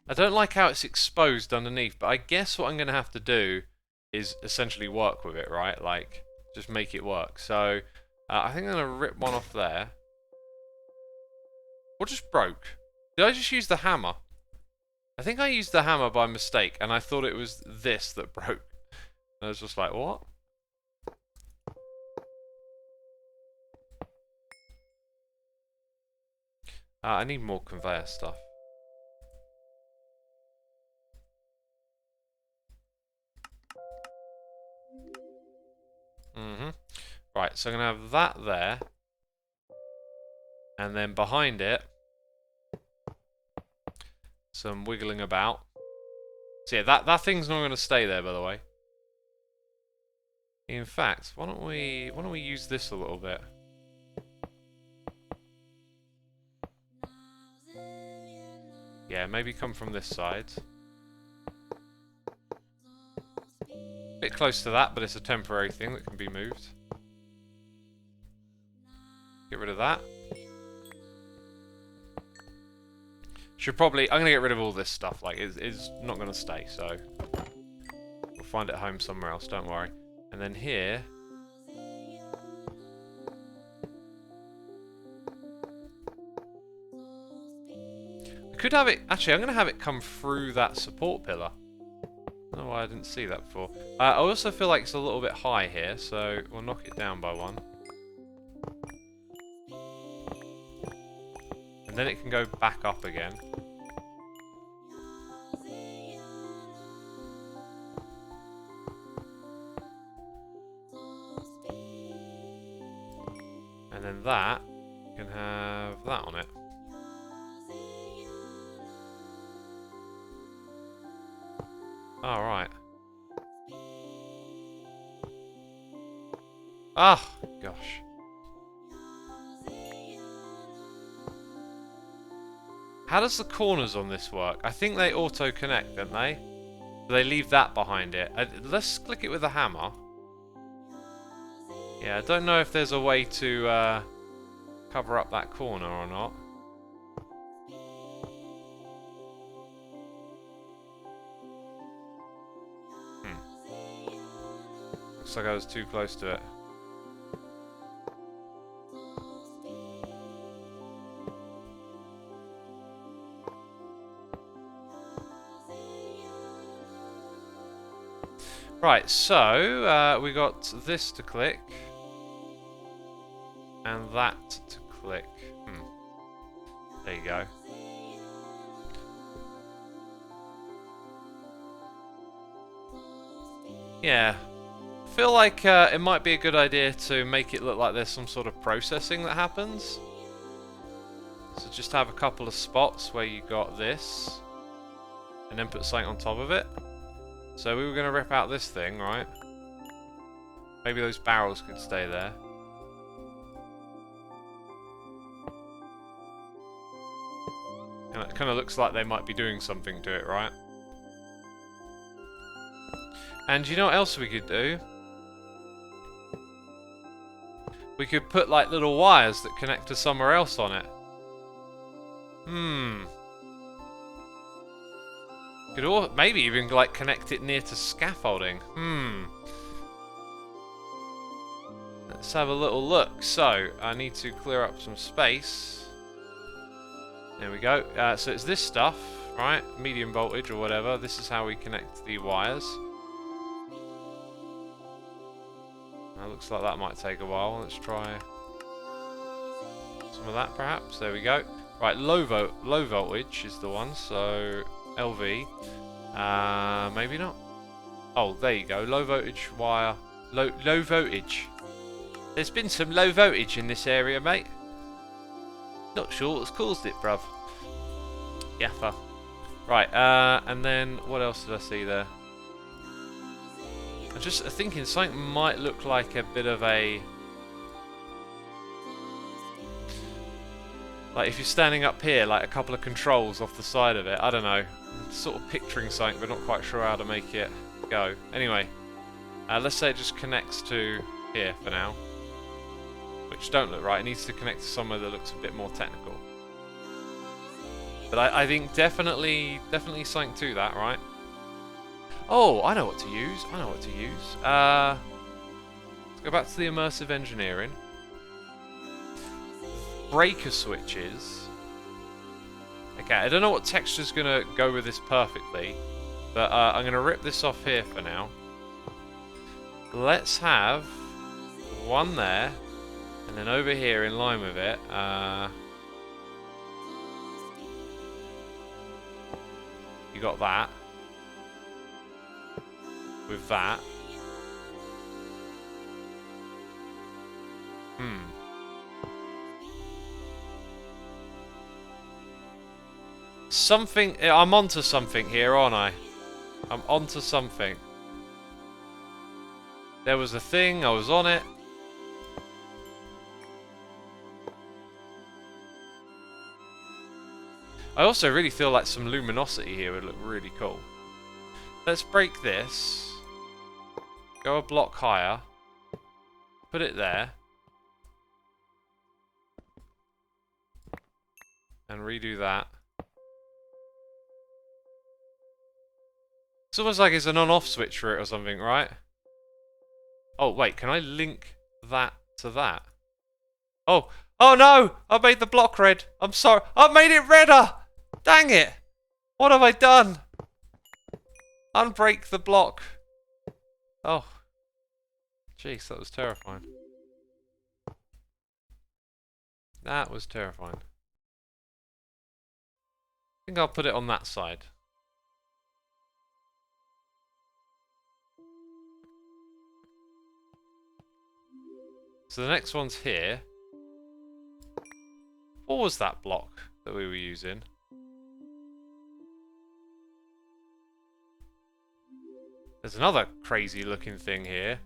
I don't like how it's exposed underneath, but I guess what I'm going to have to do is essentially work with it, right? Like, just make it work. So, I think I'm going to rip one off there. What just broke? Did I just use the hammer? I think I used the hammer by mistake, and I thought it was this that broke. And I was just like, what? I need more conveyor stuff. Right, so I'm going to have that there. And then behind it, some wiggling about. So yeah, that thing's not going to stay there, by the way. In fact, why don't we use this a little bit? Yeah, maybe come from this side. Bit close to that, but it's a temporary thing that can be moved. Get rid of that. Should probably... I'm going to get rid of all this stuff. Like, it's not going to stay, so... We'll find it home somewhere else, don't worry. And then here... I could have it... Actually, I'm going to have it come through that support pillar. I don't know why I didn't see that before. I also feel like it's a little bit high here, so we'll knock it down by one. And then it can go back up again. And then that can have that on it. Oh, right. Ah, gosh. How does the corners on this work? I think they auto-connect, don't they? They leave that behind it. Let's click it with a hammer. Yeah, I don't know if there's a way to cover up that corner or not. Looks like I was too close to it. Right, so we got this to click and that to click. There you go. Yeah. I feel like it might be a good idea to make it look like there's some sort of processing that happens. So just have a couple of spots where you got this, and then put something on top of it. So we were going to rip out this thing, right? Maybe those barrels could stay there. And it kind of looks like they might be doing something to it, right? And you know what else we could do? We could put like little wires that connect to somewhere else on it. Could maybe even like connect it near to scaffolding. Let's have a little look. So I need to clear up some space. There we go. So it's this stuff, right? Medium voltage or whatever. This is how we connect the wires. Looks like that might take a while. Let's try some of that perhaps. There we go. Right, low voltage is the one, so LV. Maybe not. Oh, there you go. Low voltage wire. Low voltage. There's been some low voltage in this area, mate. Not sure what's caused it, bruv. Yaffa. Right, and then what else did I see there? I'm just thinking something might look like a bit of a... Like if you're standing up here, like a couple of controls off the side of it. I don't know. I'm sort of picturing something, but not quite sure how to make it go. Anyway, let's say it just connects to here for now. Which don't look right. It needs to connect to somewhere that looks a bit more technical. But I think definitely something to that, right? Oh, I know what to use. Let's go back to the immersive engineering. Breaker switches. Okay, I don't know what texture's going to go with this perfectly, but I'm going to rip this off here for now. Let's have one there, and then over here in line with it, you got that. With that. Something... I'm onto something here, aren't I? I'm onto something. There was a thing, I was on it. I also really feel like some luminosity here would look really cool. Let's break this. Go a block higher. Put it there. And redo that. It's almost like it's an on-off switch for it or something, right? Oh, wait, can I link that to that? Oh, oh no! I made the block red. I'm sorry. I made it redder! Dang it! What have I done? Unbreak the block. Oh. Jeez, that was terrifying. That was terrifying. I think I'll put it on that side. So the next one's here. What was that block that we were using? There's another crazy looking thing here.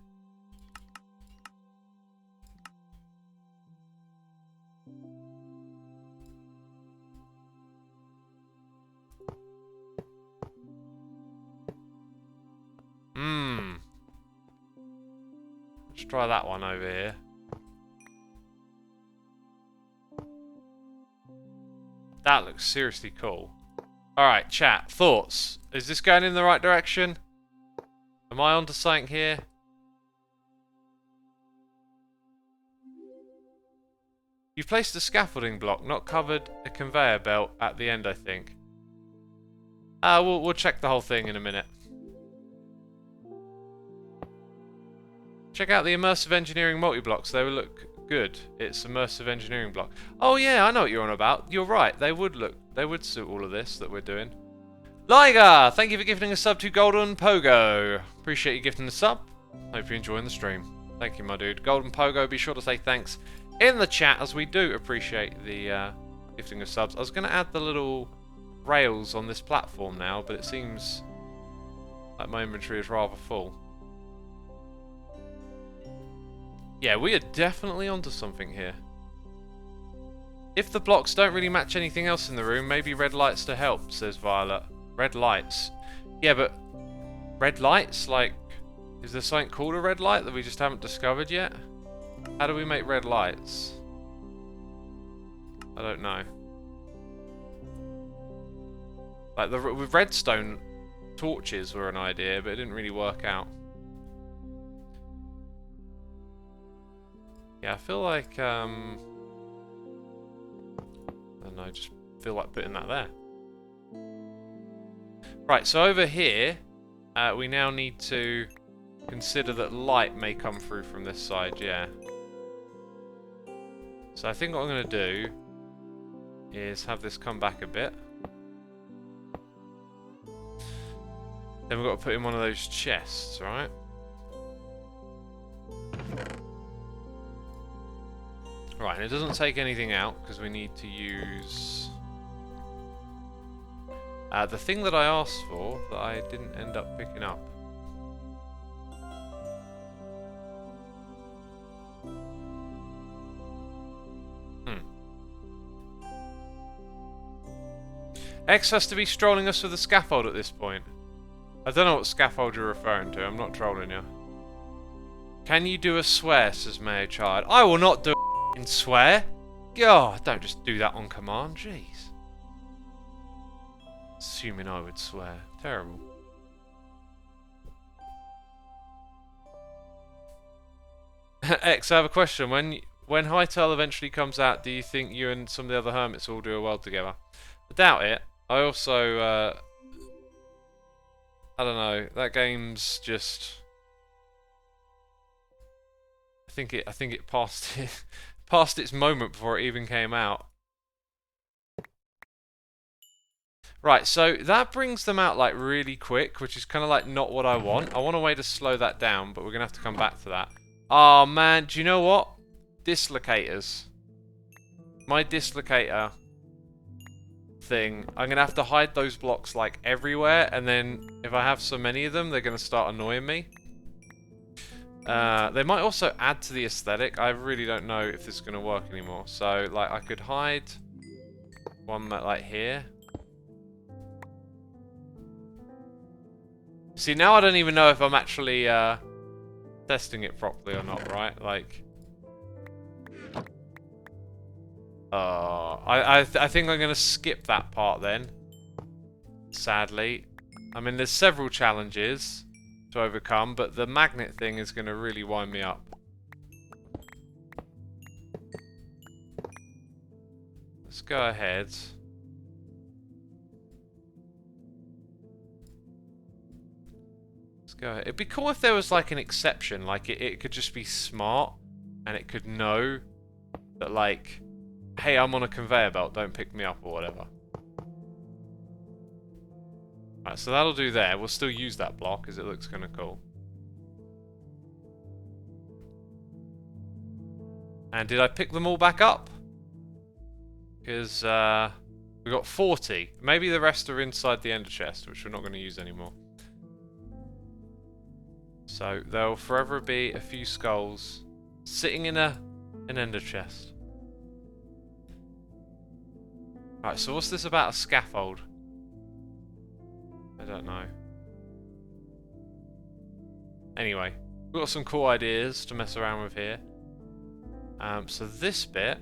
Let's try that one over here. That looks seriously cool. Alright, chat. Thoughts? Is this going in the right direction? Am I onto something here? You've placed a scaffolding block, not covered a conveyor belt at the end, I think. We'll check the whole thing in a minute. Check out the immersive engineering multi-blocks. They will look good. It's immersive engineering block. Oh yeah, I know what you're on about. You're right. They would suit all of this that we're doing. Liger, thank you for gifting a sub to Golden Pogo. Appreciate you gifting the sub. Hope you're enjoying the stream. Thank you, my dude. Golden Pogo, be sure to say thanks in the chat, as we do appreciate the gifting of subs. I was going to add the little rails on this platform now, but it seems Like, my inventory is rather full. Yeah, we are definitely onto something here. If the blocks don't really match anything else in the room, maybe red lights to help, says Violet. Red lights. Yeah, but red lights? Like, is there something called a red light that we just haven't discovered yet? How do we make red lights? I don't know. Like, with redstone torches were an idea, but it didn't really work out. Yeah, I feel like, I don't know, just feel like putting that there. Right, so over here, we now need to consider that light may come through from this side, yeah. So I think what I'm going to do is have this come back a bit. Then we've got to put in one of those chests, right? Right, and it doesn't take anything out because we need to use the thing that I asked for that I didn't end up picking up. X has to be strolling us with a scaffold at this point. I don't know what scaffold you're referring to. I'm not trolling you. Can you do a swear, says Mayo Child. I will not do a swear. God, don't just do that on command. Jeez. Assuming I would swear. Terrible. X, I have a question. When Hytale eventually comes out, do you think you and some of the other hermits will do well together? I doubt it. I also, I don't know. That game's just. I think it passed past its moment before it even came out. Right, so that brings them out like really quick, which is kind of like not what I want. I want a way to slow that down, but we're gonna have to come back to that. Oh man, do you know what? Dislocators. My dislocator thing, I'm gonna have to hide those blocks like everywhere, and then if I have so many of them, they're gonna start annoying me. They might also add to the aesthetic. I really don't know if this is gonna work anymore. So like I could hide one that like here. See, now I don't even know if I'm actually testing it properly or not, right? Like I think I'm gonna skip that part then. Sadly. I mean, there's several challenges to overcome, but the magnet thing is gonna really wind me up. Let's go ahead. Let's go ahead. It'd be cool if there was like an exception, like it could just be smart and it could know that like, hey, I'm on a conveyor belt, don't pick me up or whatever. Right, so that'll do there. We'll still use that block because it looks kind of cool. And did I pick them all back up? Because we got 40. Maybe the rest are inside the ender chest, which we're not going to use anymore. So there'll forever be a few skulls sitting in an ender chest. Right, so what's this about a scaffold? I don't know. Anyway, we've got some cool ideas to mess around with here. So this bit,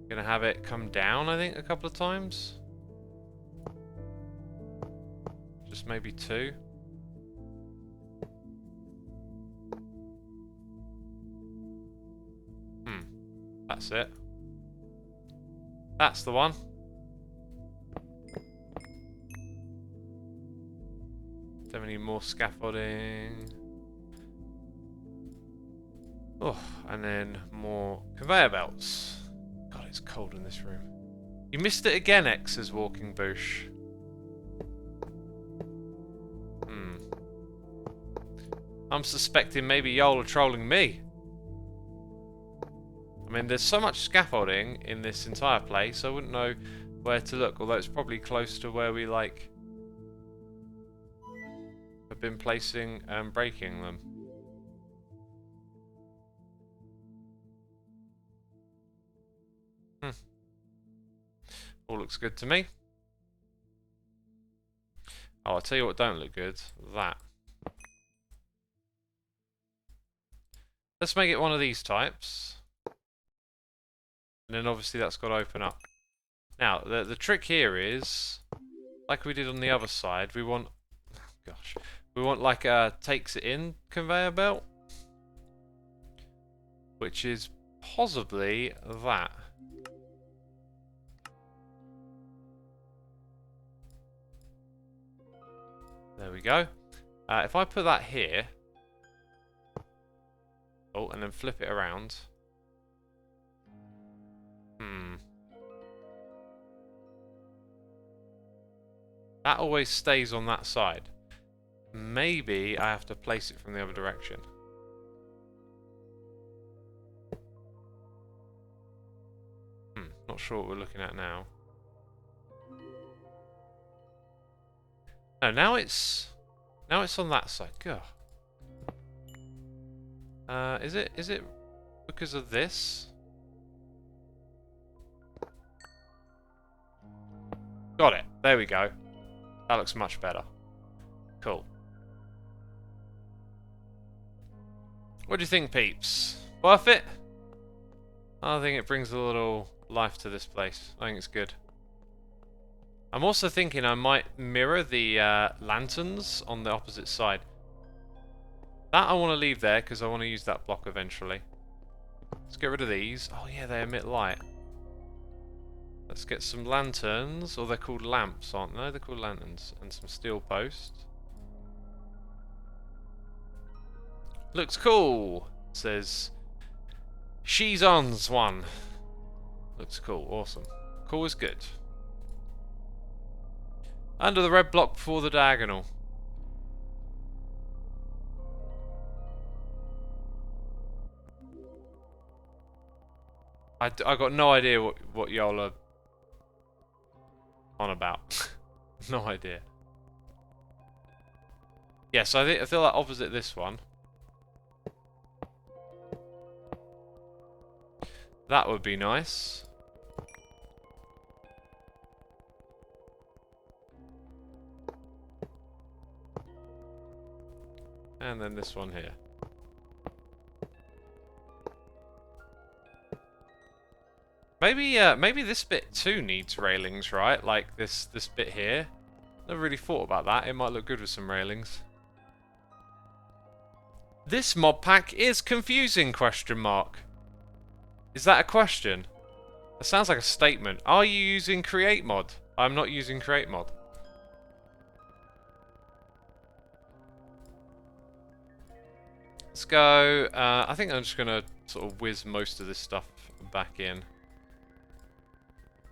gonna have it come down, I think, a couple of times. Just maybe 2. That's it. That's the one. Don't we need more scaffolding? Oh, and then more conveyor belts. God, it's cold in this room. You missed it again, X, says Walking Bush. I'm suspecting maybe y'all are trolling me. I mean, there's so much scaffolding in this entire place, I wouldn't know where to look, although it's probably close to where we like have been placing and breaking them. All looks good to me. Oh, I'll tell you what don't look good. That. Let's make it one of these types. And then obviously that's got to open up. Now, the trick here is, like we did on the other side, we want, gosh, we want like a takes it in conveyor belt. Which is possibly that. There we go. If I put that here, oh, and then flip it around. That always stays on that side. Maybe I have to place it from the other direction. Not sure what we're looking at now. No, now it's on that side. God. Is it because of this? Got it. There we go. That looks much better. Cool. What do you think, peeps? Worth it? I think it brings a little life to this place. I think it's good. I'm also thinking I might mirror the lanterns on the opposite side. That I want to leave there because I want to use that block eventually. Let's get rid of these. Oh yeah, they emit light. Let's get some lanterns, or they're called lamps, aren't they? They're called lanterns. And some steel posts. Looks cool, says She's On's one. Looks cool, awesome. Cool is good. Under the red block before the diagonal. I got no idea what y'all are on about. No idea. Yes, I feel like opposite this one. That would be nice. And then this one here. Maybe this bit too needs railings, right? Like this bit here. Never really thought about that. It might look good with some railings. This mod pack is confusing, question mark. Is that a question? That sounds like a statement. Are you using create mod? I'm not using create mod. Let's go. I think I'm just gonna sort of whiz most of this stuff back in.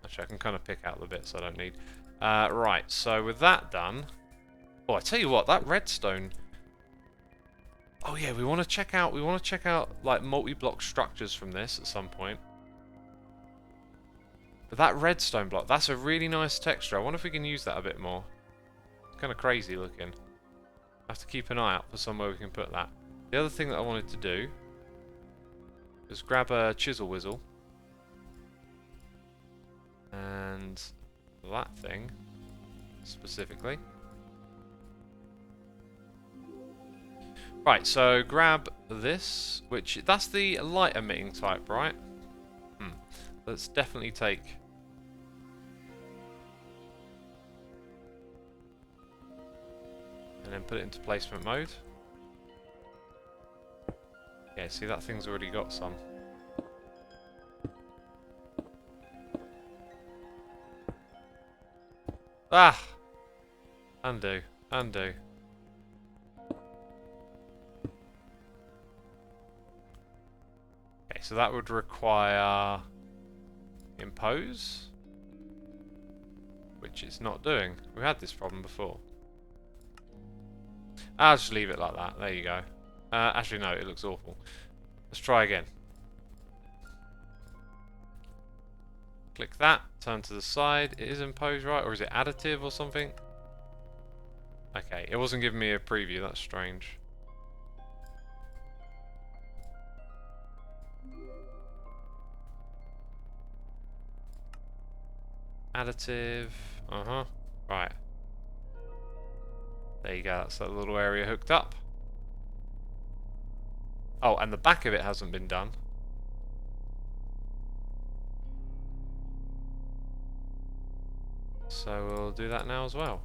Actually, I can kind of pick out the bits I don't need. Right, so with that done... Oh, I tell you what, that redstone... Oh yeah, we want to check out like multi-block structures from this at some point. But that redstone block, that's a really nice texture. I wonder if we can use that a bit more. It's kind of crazy looking. I have to keep an eye out for somewhere we can put that. The other thing that I wanted to do is grab a chisel whistle. And that thing specifically. Right, so grab this, which that's the light emitting type, right? Let's definitely take and then put it into placement mode. Yeah, see that thing's already got some. Ah! Undo. Undo. Okay, so that would require impose, which it's not doing. We had this problem before. I'll just leave it like that. There you go. Actually, no, it looks awful. Let's try again. Click that, turn to the side. It is imposed, right? Or is it additive or something? Okay, it wasn't giving me a preview, that's strange. Additive, right. There you go, that's that little area hooked up. Oh, and the back of it hasn't been done. So we'll do that now as well.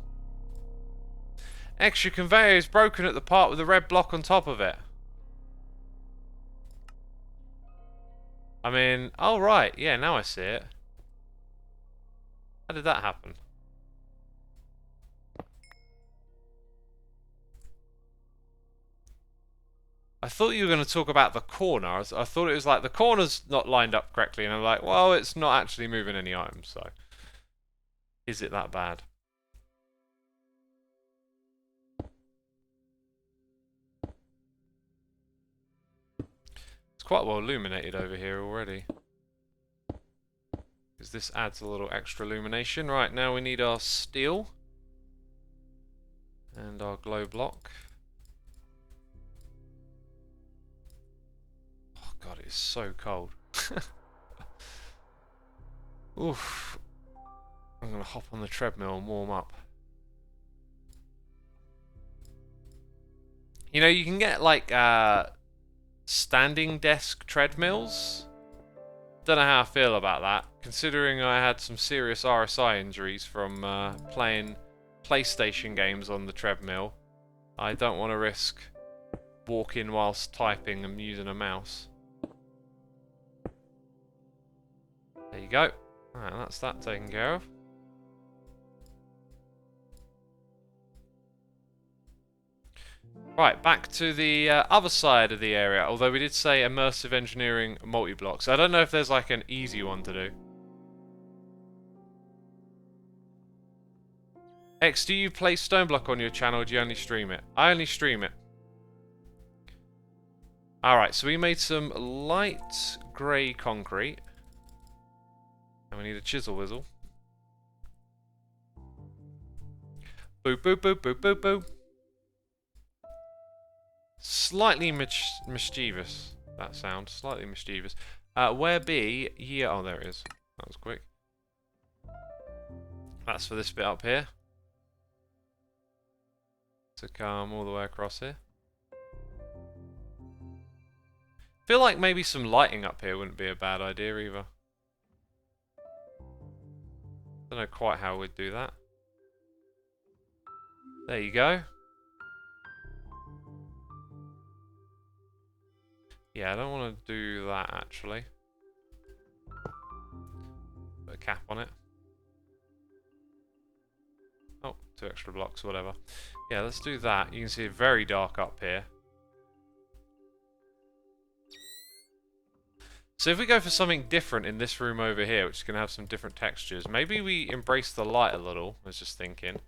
Extra conveyor is broken at the part with the red block on top of it. I mean, oh right, yeah, now I see it. How did that happen? I thought you were going to talk about the corner. I thought it was like the corner's not lined up correctly, and I'm like, well, it's not actually moving any items, so is it that bad? It's quite well illuminated over here already, because this adds a little extra illumination. Right, now we need our steel and our glow block. Oh god, it's so cold. Oof. I'm gonna hop on the treadmill and warm up. You know, you can get like standing desk treadmills. Don't know how I feel about that, considering I had some serious RSI injuries from playing PlayStation games on the treadmill. I don't want to risk walking whilst typing and using a mouse. There you go. Alright, that's that taken care of. Right, back to the other side of the area, although we did say immersive engineering multi-blocks. I don't know if there's like an easy one to do. X, do you play Stoneblock on your channel, or do you only stream it? I only stream it. Alright, so we made some light grey concrete. And we need a chisel whistle. Boop, boop, boop, boop, boop, boop. Slightly mischievous, that sound. Slightly mischievous. Where be? Yeah, oh, there it is. That was quick. That's for this bit up here. To come all the way across here. Feel like maybe some lighting up here wouldn't be a bad idea either. Don't know quite how we'd do that. There you go. Yeah, I don't want to do that actually. Put a cap on it. Oh, 2 extra blocks, whatever. Yeah, let's do that. You can see it very dark up here. So if we go for something different in this room over here, which is going to have some different textures, maybe we embrace the light a little, I was just thinking,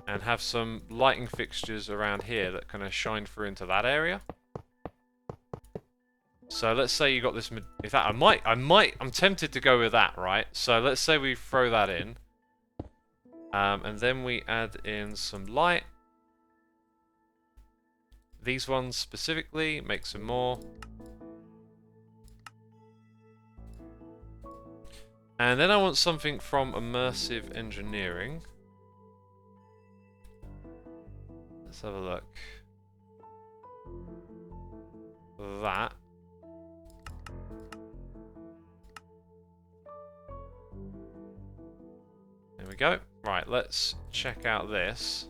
and have some lighting fixtures around here that kind of shine through into that area. So let's say you got this. In fact, I'm tempted to go with that, right? So let's say we throw that in, and then we add in some light. These ones specifically, make some more. And then I want something from immersive engineering. Let's have a look. That. There we go. Right, let's check out this.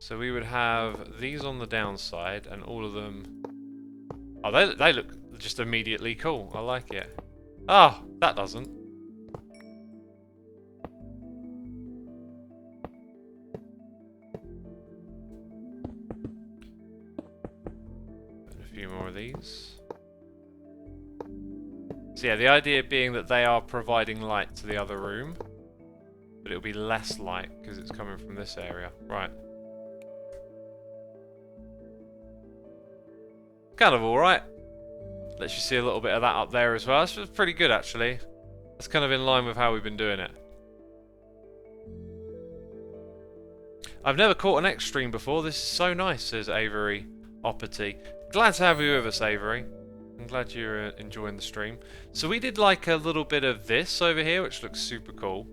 So we would have these on the downside, and all of them... Oh, they look just immediately cool. I like it. Oh, that doesn't. Put a few more of these. So yeah, the idea being that they are providing light to the other room, but it'll be less light because it's coming from this area. Right. Kind of alright. Lets you see a little bit of that up there as well. This was pretty good actually. That's kind of in line with how we've been doing it. I've never caught an X stream before. This is so nice, says Avery Opperty. Glad to have you with us, Avery. I'm glad you're enjoying the stream. So we did like a little bit of this over here, which looks super cool.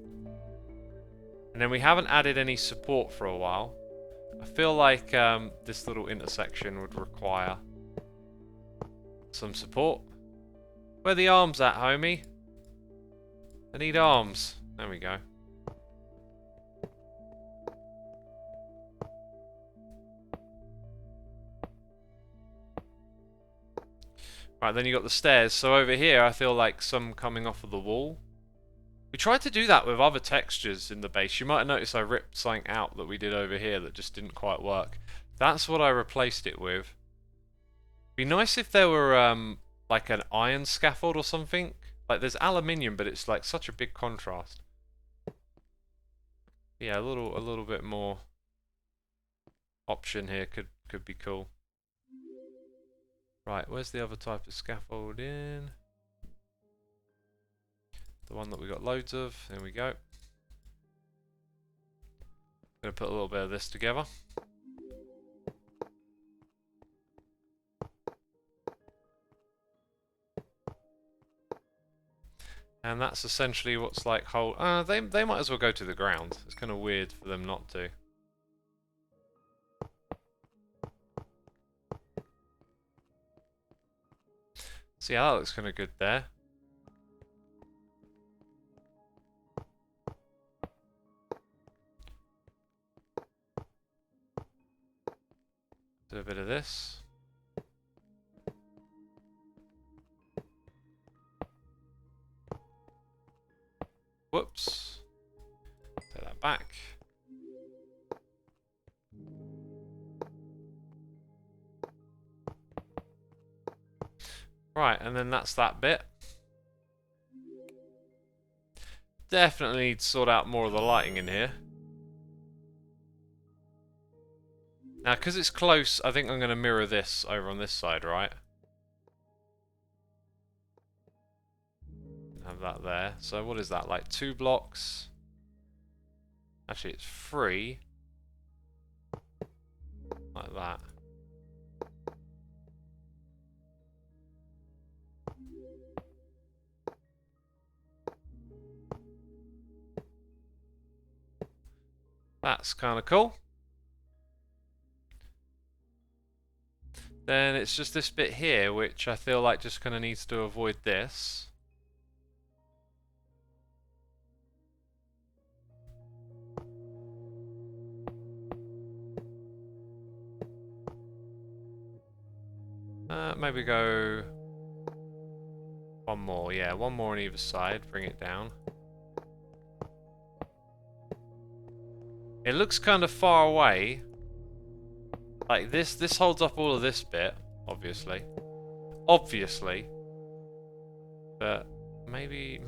And then we haven't added any support for a while. I feel like this little intersection would require some support. Where are the arms at, homie? I need arms. There we go. Right, then you got the stairs. So over here, I feel like some coming off of the wall. We tried to do that with other textures in the base. You might have noticed I ripped something out that we did over here that just didn't quite work. That's what I replaced it with. Be nice if there were like an iron scaffold or something. Like there's aluminium, but it's like such a big contrast. Yeah, a little bit more option here could be cool. Right, where's the other type of scaffolding? The one that we got loads of. There we go. Gonna put a little bit of this together. And that's essentially what's like whole. They might as well go to the ground. It's kind of weird for them not to. See how that looks kind of good there. Do a bit of this. Whoops. Take that back. Right, and then that's that bit. Definitely need to sort out more of the lighting in here. Now, because it's close, I think I'm going to mirror this over on this side, right? Have that there. So what is that, like 2 blocks? Actually, it's 3. Like that. That's kind of cool. Then it's just this bit here, which I feel like just kind of needs to avoid this. Maybe go one more. Yeah, one more on either side. Bring it down. It looks kind of far away. Like this holds up all of this bit, obviously. Obviously. But maybe,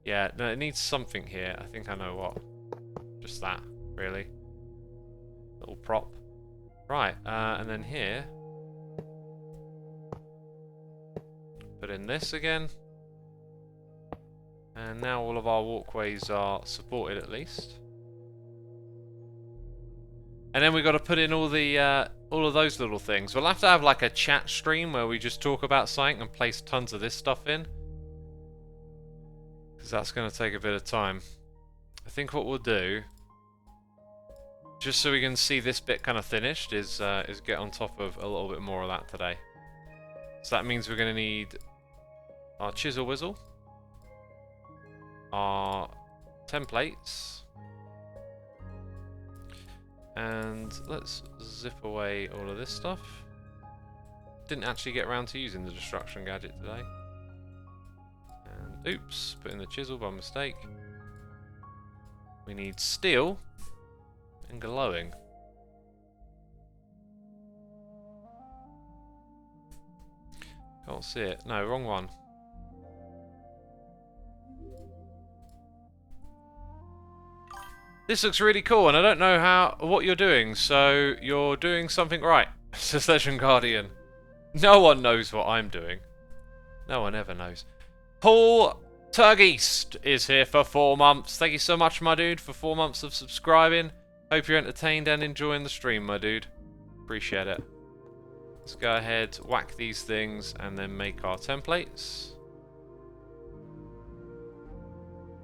yeah, no, it needs something here. I think I know what. Just that, really. Little prop. Right, and then here. Put in this again. And now all of our walkways are supported at least. And then we've got to put in all of those little things. We'll have to have like a chat stream where we just talk about something and place tons of this stuff in. Because that's going to take a bit of time. I think what we'll do, just so we can see this bit kind of finished, is get on top of a little bit more of that today. So that means we're going to need our chisel whistle, our templates, and let's zip away all of this stuff. Didn't actually get around to using the destruction gadget today. And oops, put in the chisel by mistake. We need steel and glowing. Can't see it. No, wrong one. This looks really cool, and I don't know what you're doing, so you're doing something right, says Legend Guardian. No one knows what I'm doing. No one ever knows. Paul Turgeist is here for 4 months. Thank you so much, my dude, for 4 months of subscribing. Hope you're entertained and enjoying the stream, my dude. Appreciate it. Let's go ahead, whack these things, and then make our templates.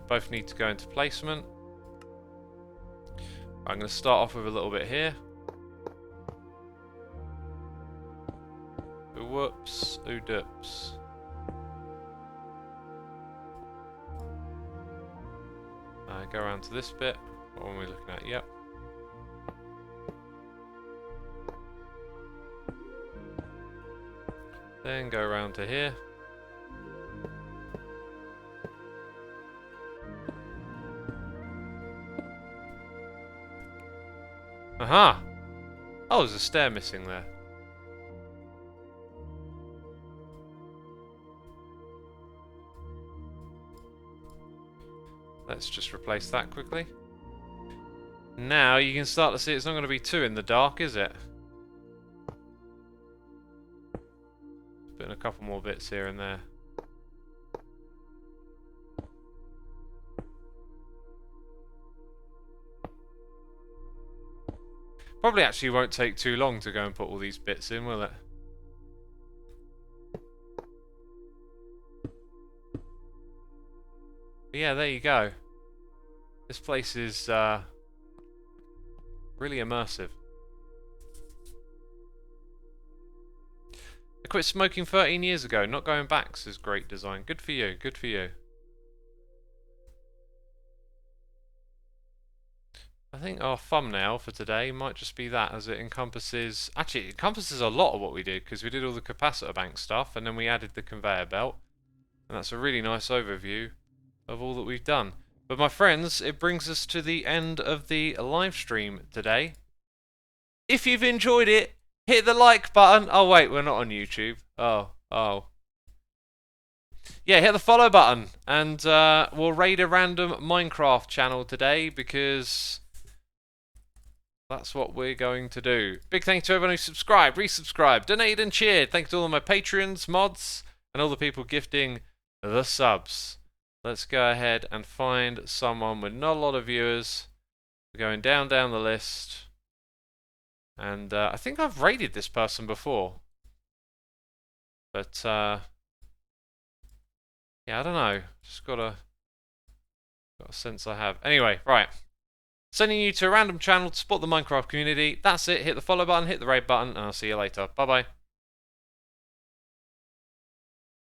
Both need to go into placement. I'm going to start off with a little bit here. Whoops, oodops. Go around to this bit. What are we looking at? Yep. Then go around to here. Aha! Oh, there's a stair missing there. Let's just replace that quickly. Now you can start to see it's not going to be too in the dark, is it? Putting a couple more bits here and there. Probably actually won't take too long to go and put all these bits in, will it? But yeah, there you go. This place is really immersive. I quit smoking 13 years ago. Not going back, says great design. Good for you, good for you. I think our thumbnail for today might just be that, as it encompasses... Actually, it encompasses a lot of what we did, because we did all the capacitor bank stuff, and then we added the conveyor belt. And that's a really nice overview of all that we've done. But my friends, it brings us to the end of the live stream today. If you've enjoyed it, hit the like button. Oh wait, we're not on YouTube. Oh. Yeah, hit the follow button, and we'll raid a random Minecraft channel today, because that's what we're going to do. Big thank you to everyone who subscribed, resubscribed, donated and cheered. Thank you to all of my patrons, mods, and all the people gifting the subs. Let's go ahead and find someone with not a lot of viewers. We're going down the list. And I think I've raided this person before. But, yeah, I don't know. Just got a sense I have. Anyway, right. Sending you to a random channel to support the Minecraft community. That's it. Hit the follow button, hit the raid button, and I'll see you later. Bye-bye.